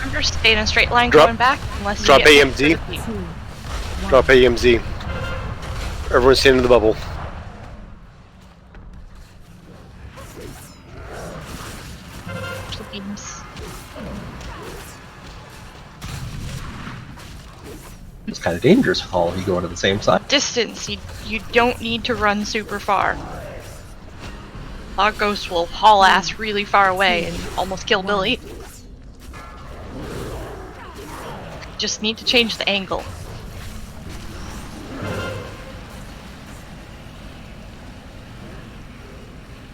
I'm just staying in a straight line Drop- going back unless Drop you get AMZ. to the beam. Drop AMZ. Everyone stand in the bubble. The beams. It's kind of dangerous with all of you going to the same side. Distance. You don't need to run super far. Log Ghost will haul ass really far away and almost kill Billy. Just need to change the angle.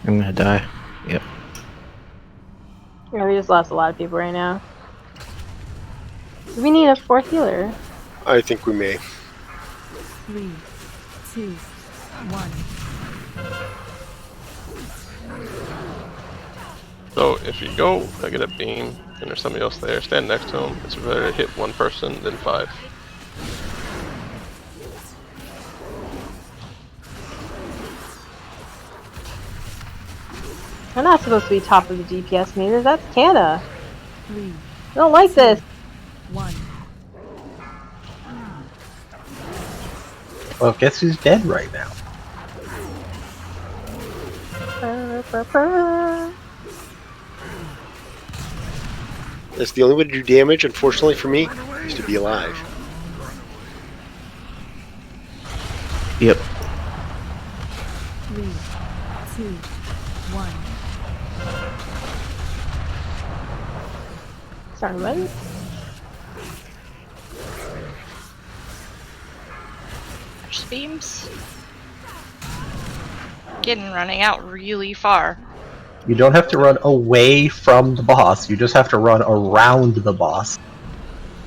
I'm gonna die. Yep. Yeah, we just lost a lot of people right now. We need a fourth healer. I think we may. 3, 2, 1. So if you go, I get a beam, and there's somebody else there, stand next to him. It's better to hit one person than 5. I'm not supposed to be top of the DPS meters. That's Canada. 3, I don't like this. 1. Well, guess who's dead right now? That's the only way to do damage, unfortunately for me, is to be alive. Yep. 3, 2, 1. Sorry, what? There's beams. Getting running out really far. You don't have to run away from the boss. You just have to run around the boss.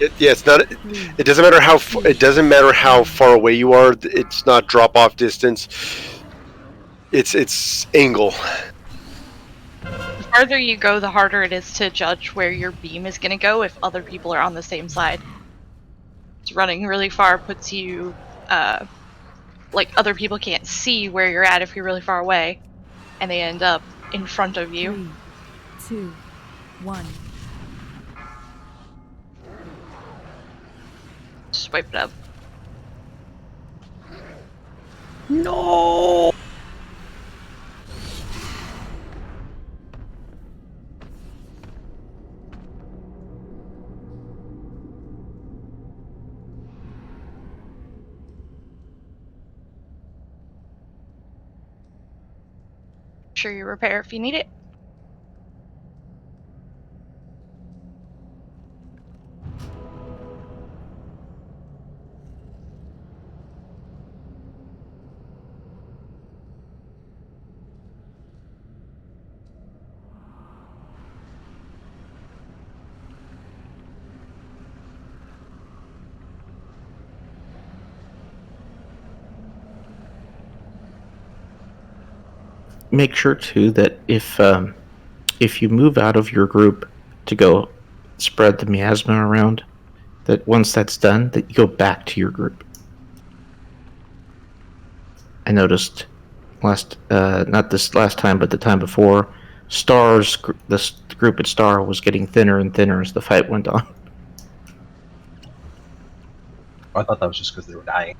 Yeah, it's not. It doesn't matter how. It doesn't matter how far away you are. It's not drop off distance. It's angle. The farther you go, the harder it is to judge where your beam is going to go if other people are on the same side. Running really far puts you like other people can't see where you're at if you're really far away, and they end up in front of you. 3, 2, 1. Just wipe it up. No. Sure you repair if you need it. Make sure too that if you move out of your group to go spread the miasma around, that once that's done, that you go back to your group. I noticed not this last time, but the time before, the group at Star was getting thinner and thinner as the fight went on. I thought that was just because they were dying.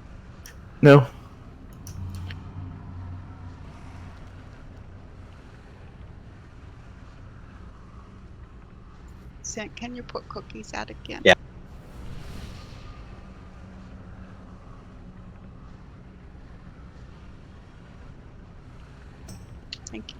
No. Sam, can you put cookies out again? Yeah. Thank you.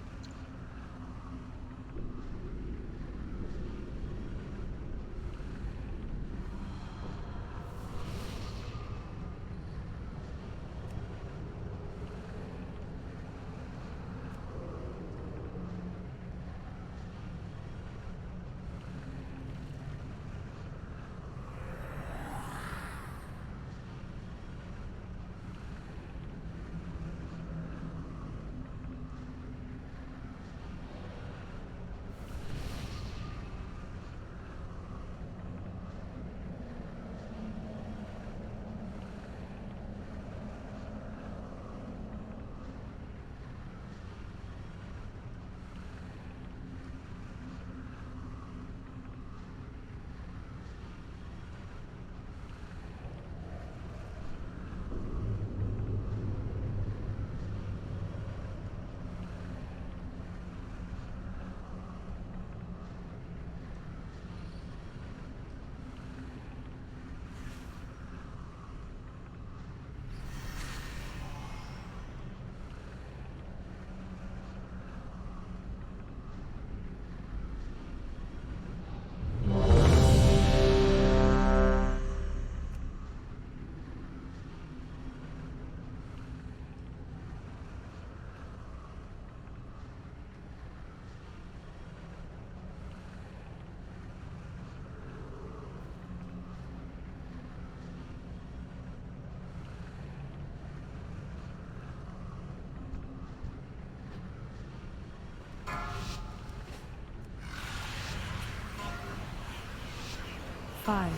Five,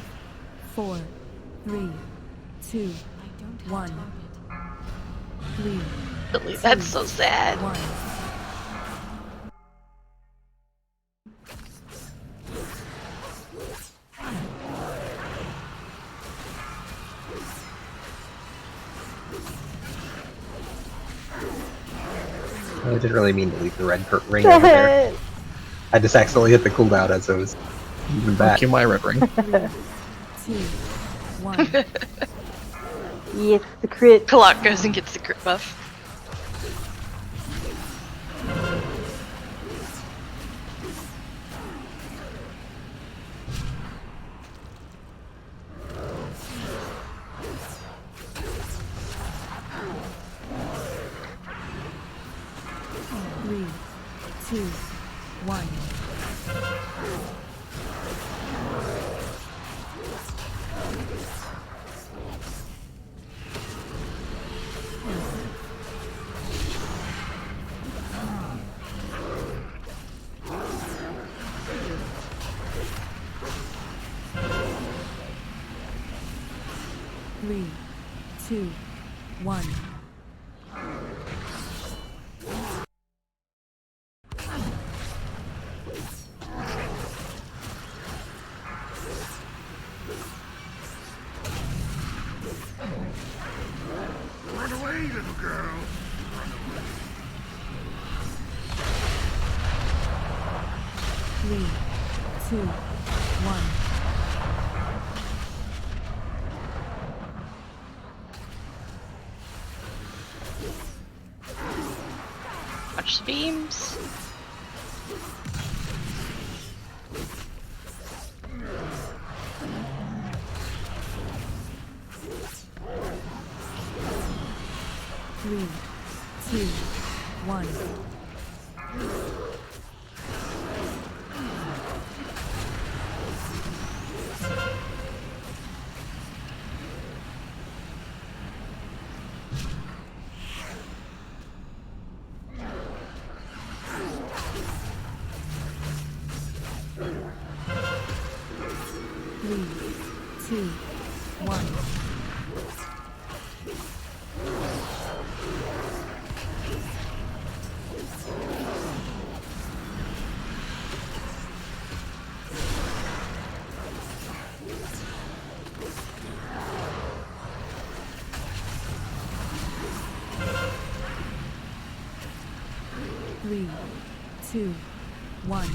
4, 3, 2, 1. 3. Really, that's so sad. 1. I didn't really mean to leave the red ring over there. I just accidentally hit the cooldown as I was moving back. Thank you, my red ring. 3, 2, 1. Yes, the crit. Kalak goes and gets the crit buff. Three, 2, 1. Three, 2, 1. 3, 2, 1. Watch the beams. Three, two, one. 3, 2, 1. Three, two, one.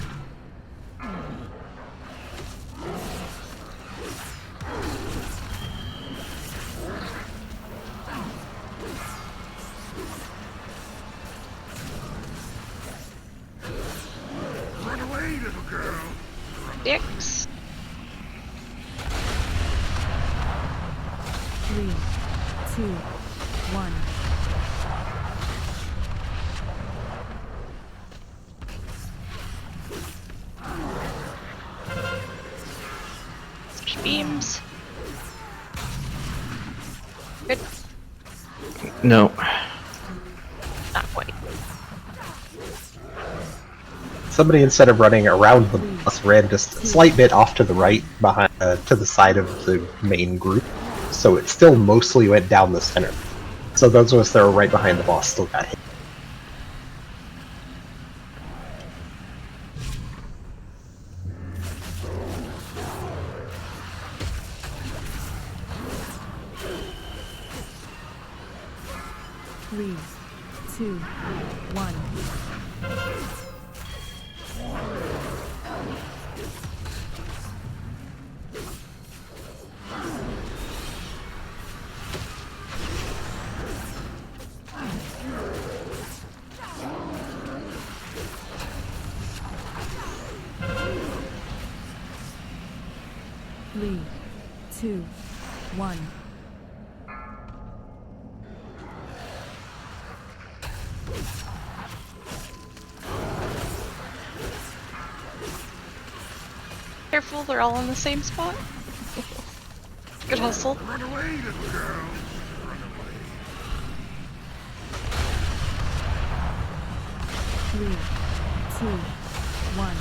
Run away, little girl. Dicks. 3, 2, 1. Switch beams. Good. No. Not quite. Somebody, instead of running around the boss, ran just a slight bit off to the right, behind to the side of the main group. So it still mostly went down the center. So those of us that were right behind the boss still got hit. Three, two, one. 3, 2, 1. Careful, they're all in the same spot. Good hustle. Run away, little girl. Run away. 3, 2, 1.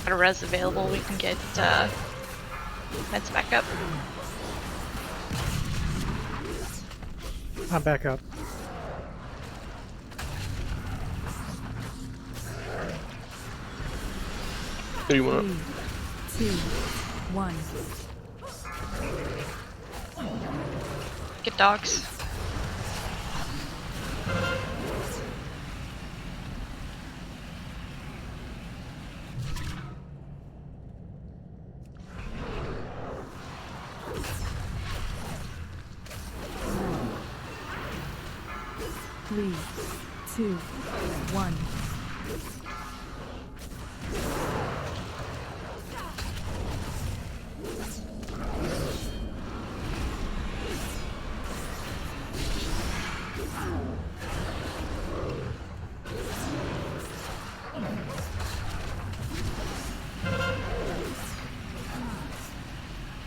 Got a res available, we can get meds back up. I'm back up. Who do you want? 3, 2, 1. Get dogs. Three, two, one.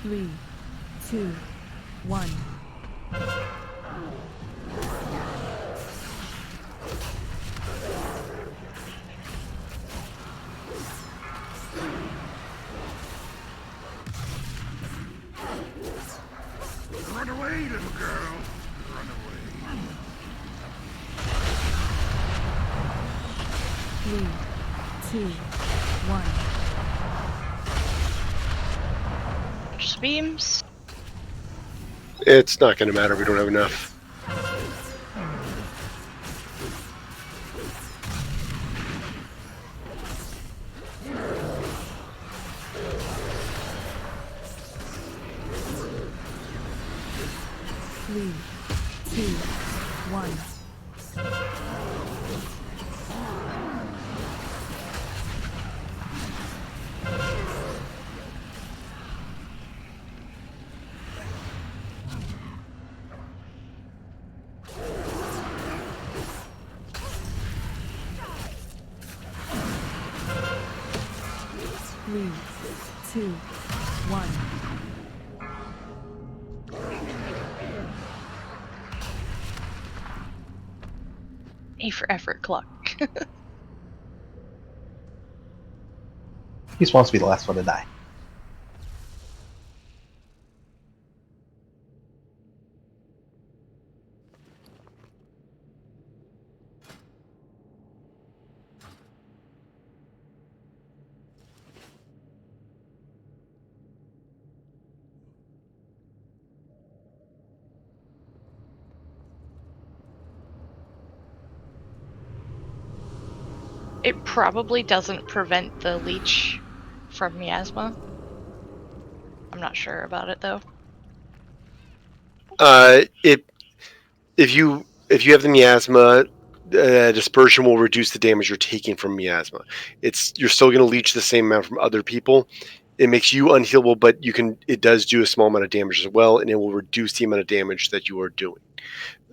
Three, two, one. Run away, little girl. Run away. 3, 2, 1. Just beams. It's not going to matter. We don't have enough. 3, 2, 1. A for effort, clock. He just wants to be the last one to die. It probably doesn't prevent the leech from miasma. I'm not sure about it though. If you have the miasma, dispersion will reduce the damage you're taking from miasma. You're still going to leech the same amount from other people. It makes you unhealable, but it does do a small amount of damage as well, and it will reduce the amount of damage that you are doing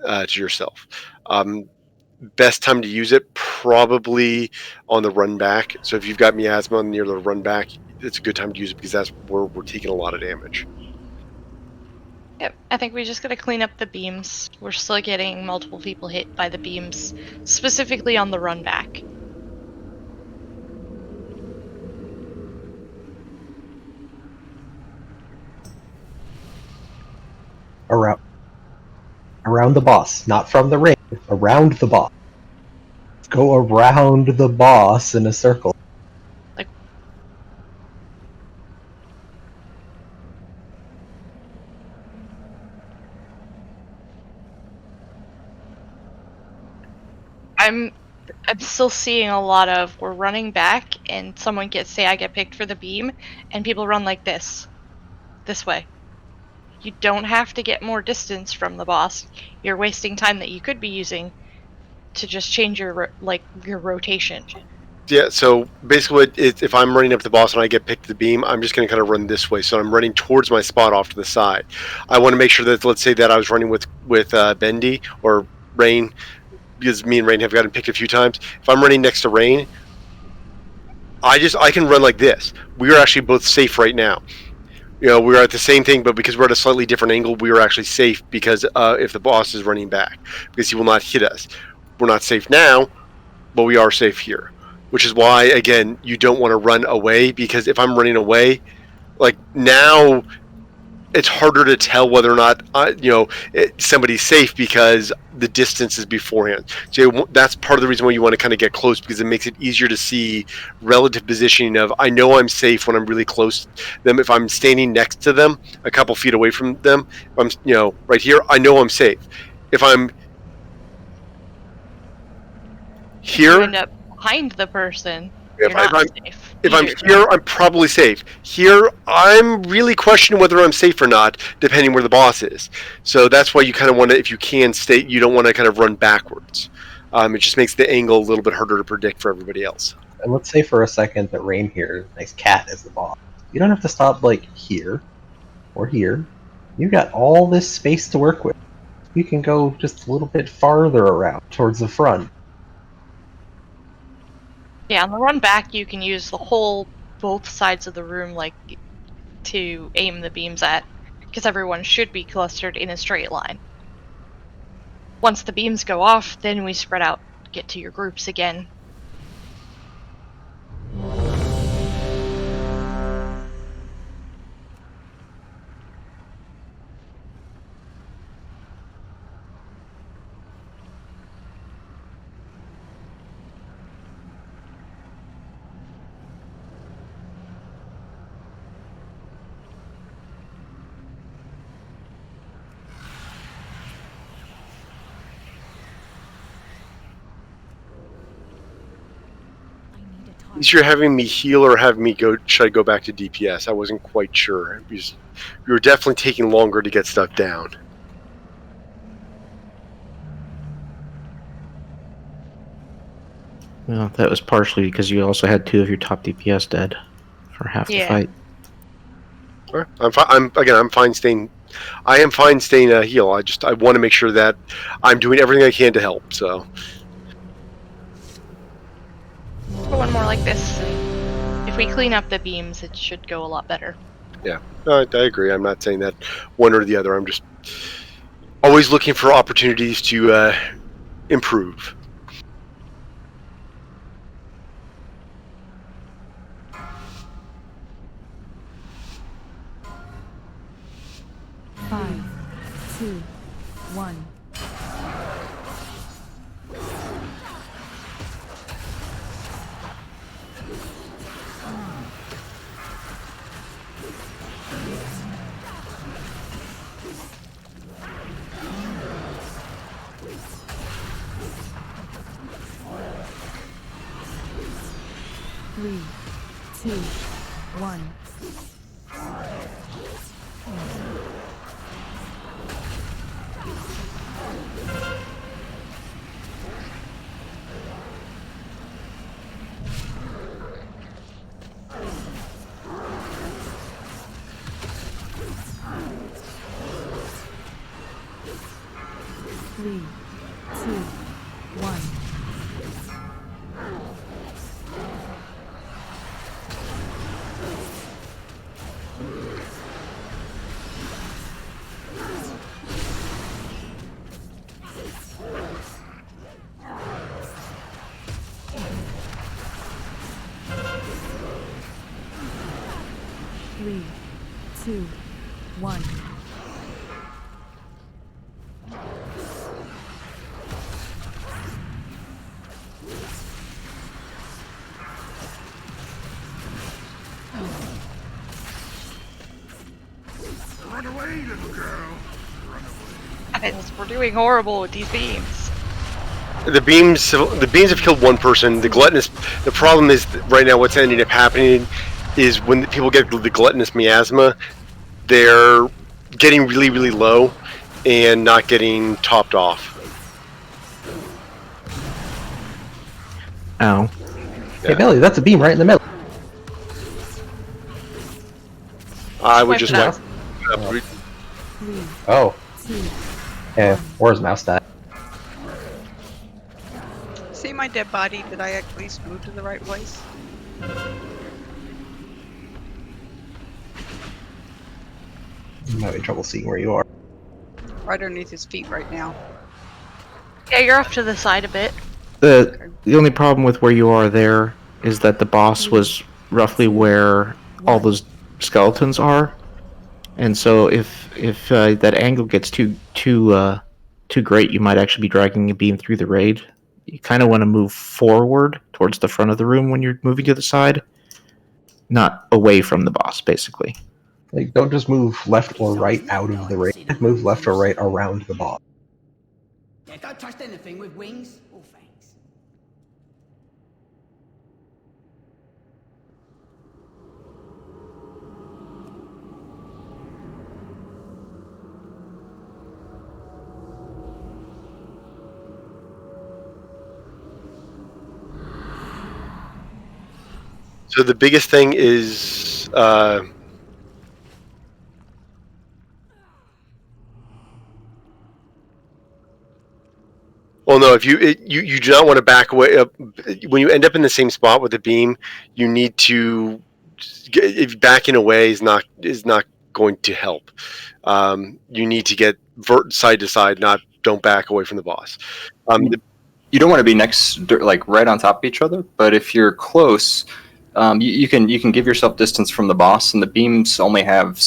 to yourself. Best time to use it probably on the run back. So if you've got miasma near the run back, it's a good time to use it because that's where we're taking a lot of damage. Yep, I think we just gotta clean up the beams. We're still getting multiple people hit by the beams, specifically on the run back. Around the boss, not from the ring, around the boss. Go around the boss in a circle. I'm still seeing a lot of we're running back and someone say I get picked for the beam and people run like this way. You don't have to get more distance from the boss. You're wasting time that you could be using to just change your rotation. Yeah, so basically if I'm running up the boss and I get picked to the beam, I'm just going to kind of run this way. So I'm running towards my spot off to the side. I want to make sure that, let's say that I was running with Bendy or Rain, because me and Rain have gotten picked a few times. If I'm running next to Rain, I can run like this. We are actually both safe right now. We're at the same thing, but because we're at a slightly different angle, we are actually safe because if the boss is running back, because he will not hit us. We're not safe now, but we are safe here, which is why, again, you don't want to run away, because if I'm running away, like now, it's harder to tell whether or not somebody's safe because the distance is beforehand. So that's part of the reason why you want to kind of get close, because it makes it easier to see relative positioning of, I know I'm safe when I'm really close to them. If I'm standing next to them, a couple feet away from them, if I'm right here, I know I'm safe. If I'm here, you end up behind the person. You're not safe. If I'm here, I'm probably safe. Here, I'm really questioning whether I'm safe or not, depending where the boss is. So that's why you kind of want to, if you can, you don't want to kind of run backwards. It just makes the angle a little bit harder to predict for everybody else. And let's say for a second that Rain here, nice cat, is the boss. You don't have to stop like here or here. You got all this space to work with. You can go just a little bit farther around towards the front. Yeah, on the run back, you can use both sides of the room, to aim the beams at, because everyone should be clustered in a straight line. Once the beams go off, then we spread out, get to your groups again. You're having me heal or have me go? Should I go back to DPS? I wasn't quite sure. Because you were definitely taking longer to get stuff down. Well, that was partially because you also had 2 of your top DPS dead for half the fight. I'm fine staying. I am fine staying a heal. I want to make sure that I'm doing everything I can to help. So Let's go one more like this. If we clean up the beams, it should go a lot better. Yeah, no, I agree. I'm not saying that one or the other. I'm just always looking for opportunities to improve. Five, 2, 1. Three, 2, 1. 3, 2, 1. Three, 2, 1. Run away, little girl. Guys, we're doing horrible with these beams. The beams have killed one person. The problem is that right now what's ending up happening is when people get the gluttonous miasma, they're getting really, really low and not getting topped off. Ow. Hey, Billy, that's a beam right in the middle. I would just Swipe like. Oh. Yeah, where's mouse at? See my dead body? Did I at least move to the right place? I'm having trouble seeing where you are. Right underneath his feet right now. Yeah, you're off to the side a bit. The only problem with where you are there is that the boss was roughly where all those skeletons are, and so if that angle gets too great, you might actually be dragging a beam through the raid. You kind of want to move forward towards the front of the room when you're moving to the side, not away from the boss, basically. Like, don't just move left or right out of the raid. Move left or right around the boss. Yeah, don't trust anything with wings or fangs. So the biggest thing is well, no. If you do not want to back away when you end up in the same spot with the beam, you need to. If backing away is not going to help. You need to get side to side. Don't back away from the boss. You don't want to be like right on top of each other, but if you're close, you can give yourself distance from the boss, and the beams only have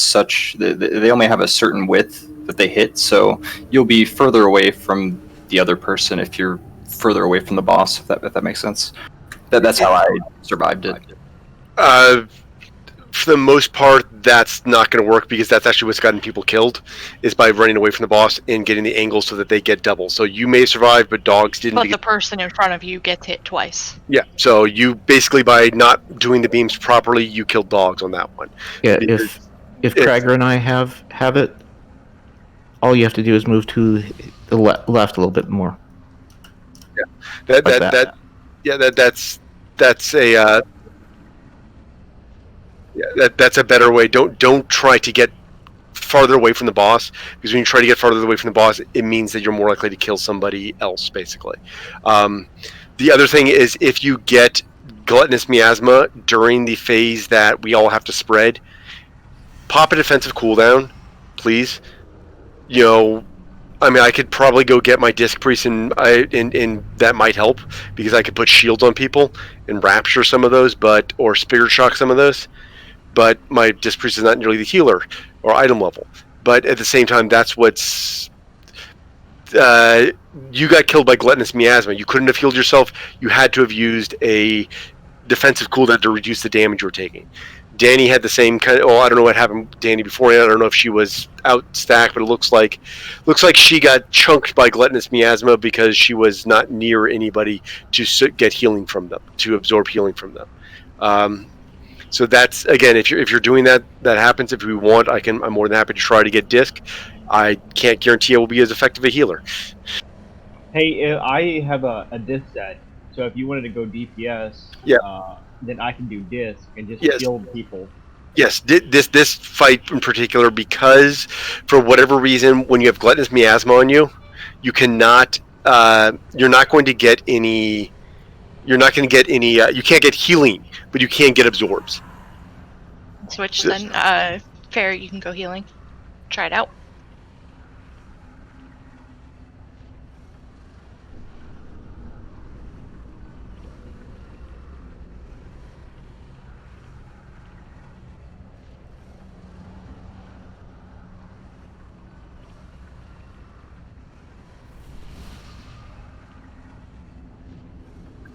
they only have a certain width that they hit, so you'll be further away from the other person if you're further away from the boss. If that makes sense. That's how I survived it. For the most part, that's not going to work because that's actually what's gotten people killed, is by running away from the boss and getting the angle so that they get double. So you may survive, but dogs didn't. But the person in front of you gets hit twice. Yeah, so you basically, by not doing the beams properly, you killed dogs on that one. Yeah, if Krager and I have it, all you have to do is move to the left a little bit more. Yeah, that's a. Yeah, that's a better way. Don't try to get farther away from the boss, because when you try to get farther away from the boss, it means that you're more likely to kill somebody else, basically. The other thing is, if you get gluttonous miasma during the phase that we all have to spread, pop a defensive cooldown, please. You know, I mean, I could probably go get my disc priest, and that might help because I could put shields on people and rapture some of those, or spirit shock some of those. But my disc priest is not nearly the healer or item level. But at the same time, that's what's you got killed by gluttonous miasma. You couldn't have healed yourself. You had to have used a defensive cooldown to reduce the damage you were taking. Danny had the same kind of. Oh, I don't know what happened to Danny beforehand. I don't know if she was out stacked, but it looks like she got chunked by gluttonous miasma because she was not near anybody to get healing from them, to absorb healing from them. So that's, again, if you're doing that happens. If we want, I'm more than happy to try to get disc. I can't guarantee I will be as effective a healer. Hey, I have a disc set, so if you wanted to go DPS, Yeah. then I can do disc and just Yes. shield people. Yes, this fight in particular, because for whatever reason, when you have gluttonous miasma on you, you cannot. You're not going to get any. You're not going to get any. You can't get healing, but you can get absorbs. Switch then. Fair, you can go healing. Try it out.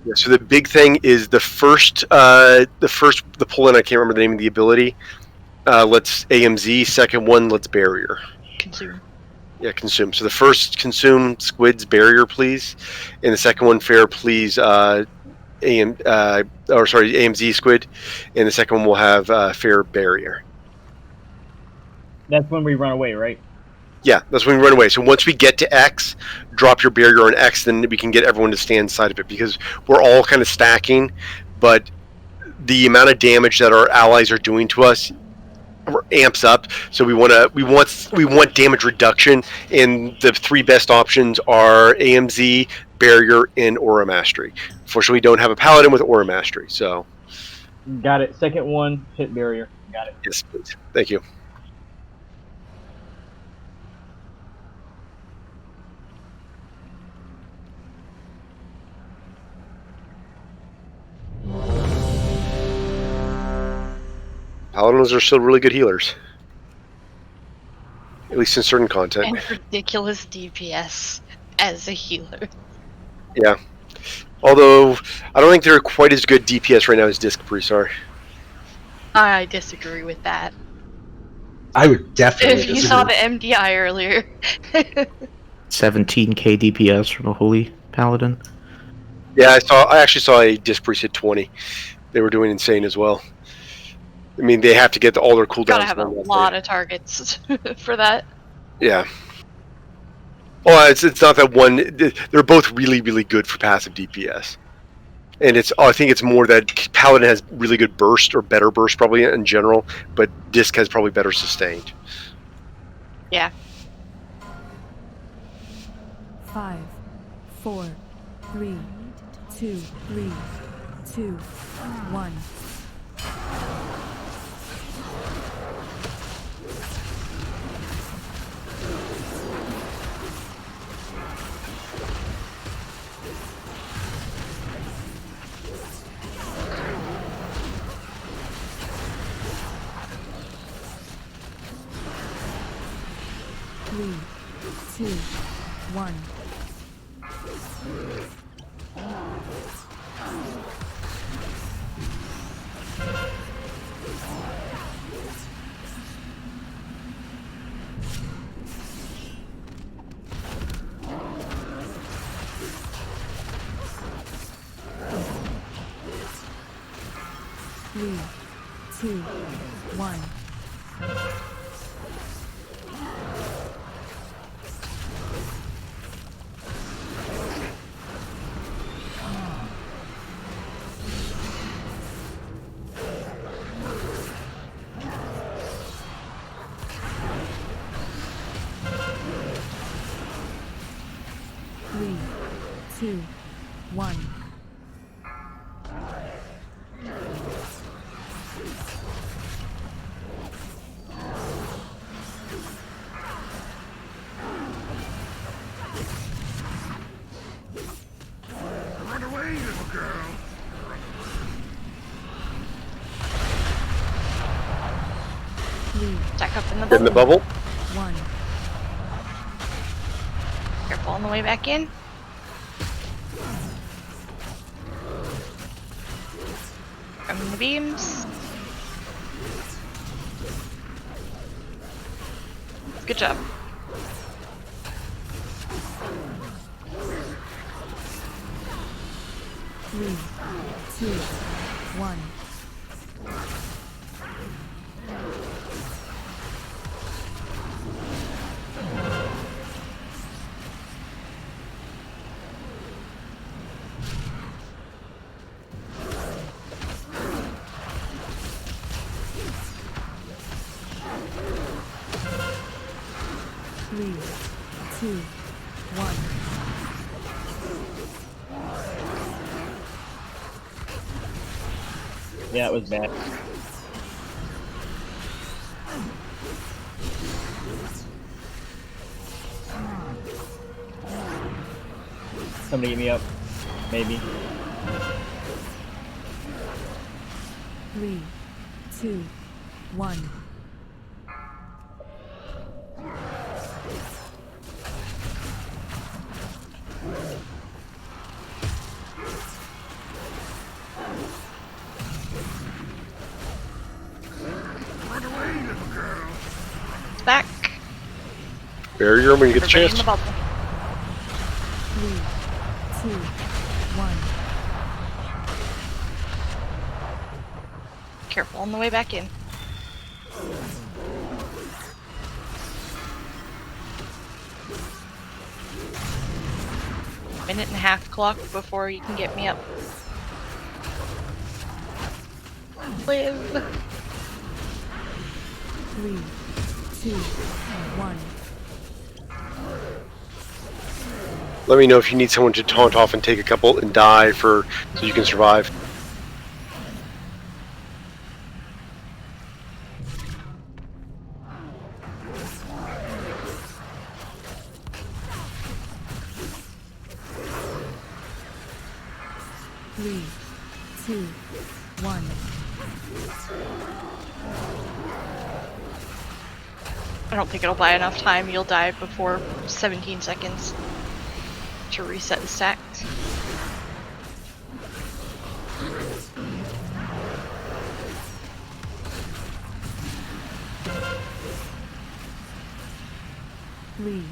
Yeah, so the big thing is the pull-in. I can't remember the name of the ability. Let's AMZ. Second one, let's barrier. Consume. Yeah, consume. So the first consume squids barrier, please, and the second one fair, please. AMZ squid, and the second one will have fair barrier. That's when we run away, right? Yeah, that's when we run away. So once we get to X, drop your barrier on X, then we can get everyone to stand inside of it, because we're all kind of stacking, but the amount of damage that our allies are doing to us amps up. So we want damage reduction, and the three best options are AMZ, barrier, and aura mastery. Unfortunately, we don't have a paladin with aura mastery, so Got it. Second one, hit barrier. Got it. yes, please. Thank you. Paladins are still really good healers, at least in certain content. And ridiculous DPS as a healer. Yeah. Although, I don't think they're quite as good DPS right now as Disc Priests are. I disagree with that. I would definitely If you saw the MDI earlier. 17k DPS from a holy paladin. Yeah, I actually saw a Disc Priest hit 20. They were doing insane as well. I mean, they have to get all their cooldowns. Gotta have a lot of targets for that. Yeah. Well, it's not that one. They're both really, really good for passive DPS. And I think it's more that Paladin has really good burst, or better burst probably in general, but Disc has probably better sustained. Yeah. 5, 4, 3, 2, 3, 2, 1. Three, 2, 1. Three, 2, 1. Three, 2, 1. Stack up in the Get in the bubble. 1. Careful on the way back in. From the beams. Good job. Three, two, one. Three, two, one. Yeah, it was bad. Somebody get me up. Maybe. 3, 2, 1. Back. Barrier when you get the Everybody chance. in the bubble. 3, 2, 1. Careful on the way back in. Minute and a half clock before you can get me up. Live. 3, 2, 1. Let me know if you need someone to taunt off and take a couple and die so you can survive. Three, two, one. I don't think it'll buy enough time. You'll die before 17 seconds to reset the stacks. Three,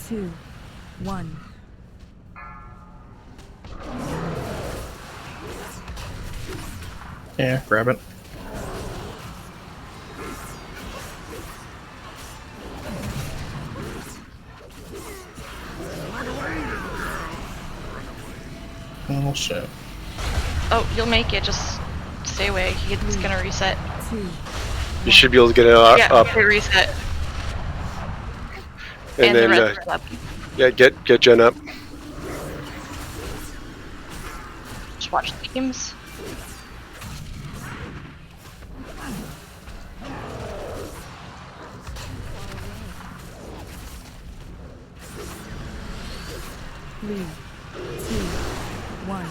two, one. Yeah, grab it. Oh shit. Oh, you'll make it. Just stay away. It's gonna reset. You should be able to get it Yeah, up. it reset. And the then, rest are up. yeah, get Jen up. Just watch the beams. Three, two, one.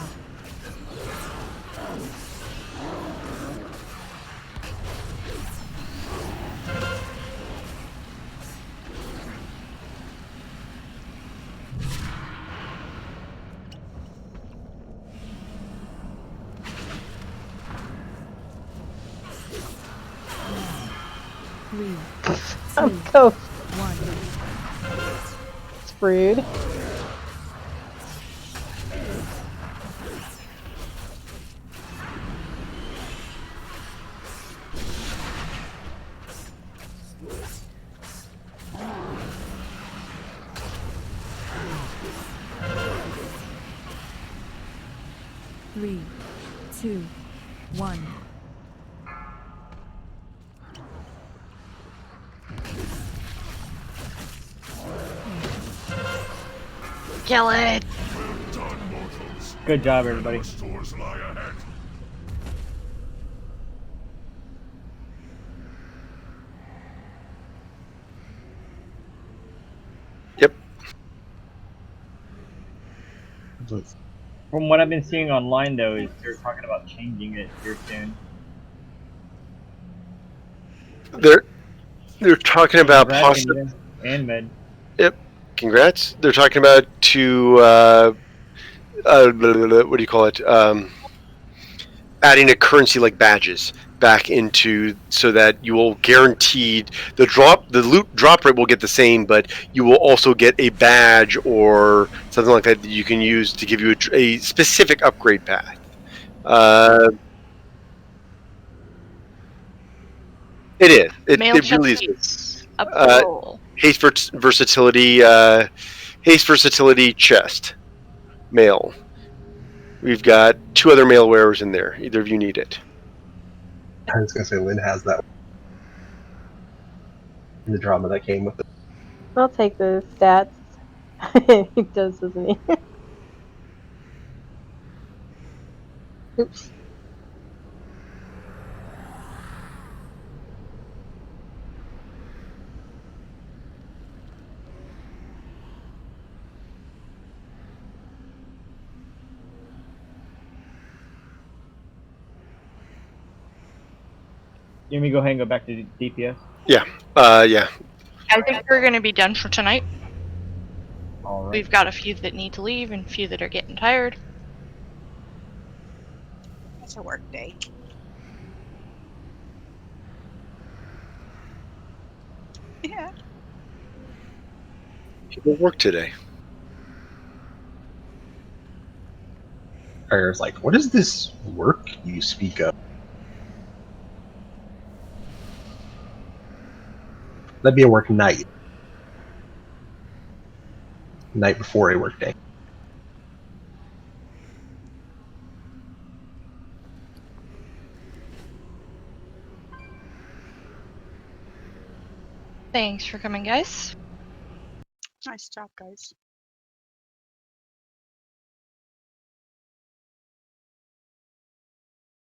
Three, I'm two, ghost. one. It's rude. Three, two, one. Kill it. Good job, everybody. Yep. From what I've been seeing online, though, is they're talking about changing it here soon. They're talking about Congrats, possibly. Anita and Med. Yep. Congrats. They're talking about what do you call it? Adding a currency like badges back into so that you will guaranteed the loot drop rate will get the same, but you will also get a badge or something like that that you can use to give you a specific upgrade path. It is. Male It chest really is. haste. Up the roll. Haste versatility. Haste versatility chest. Male. We've got 2 other male wearers in there. Either of you need it. I was gonna say Lynn has that in the drama that came with it. I'll take the stats. He does, doesn't he? Oops. You want me to go ahead and go back to DPS? Yeah. Yeah. I think we're going to be done for tonight. All right. We've got a few that need to leave and a few that are getting tired. It's a work day. Yeah. People work today. Fire's like, what is this work you speak of? That'd be a work night. Night before a work day. Thanks for coming, guys. Nice job, guys.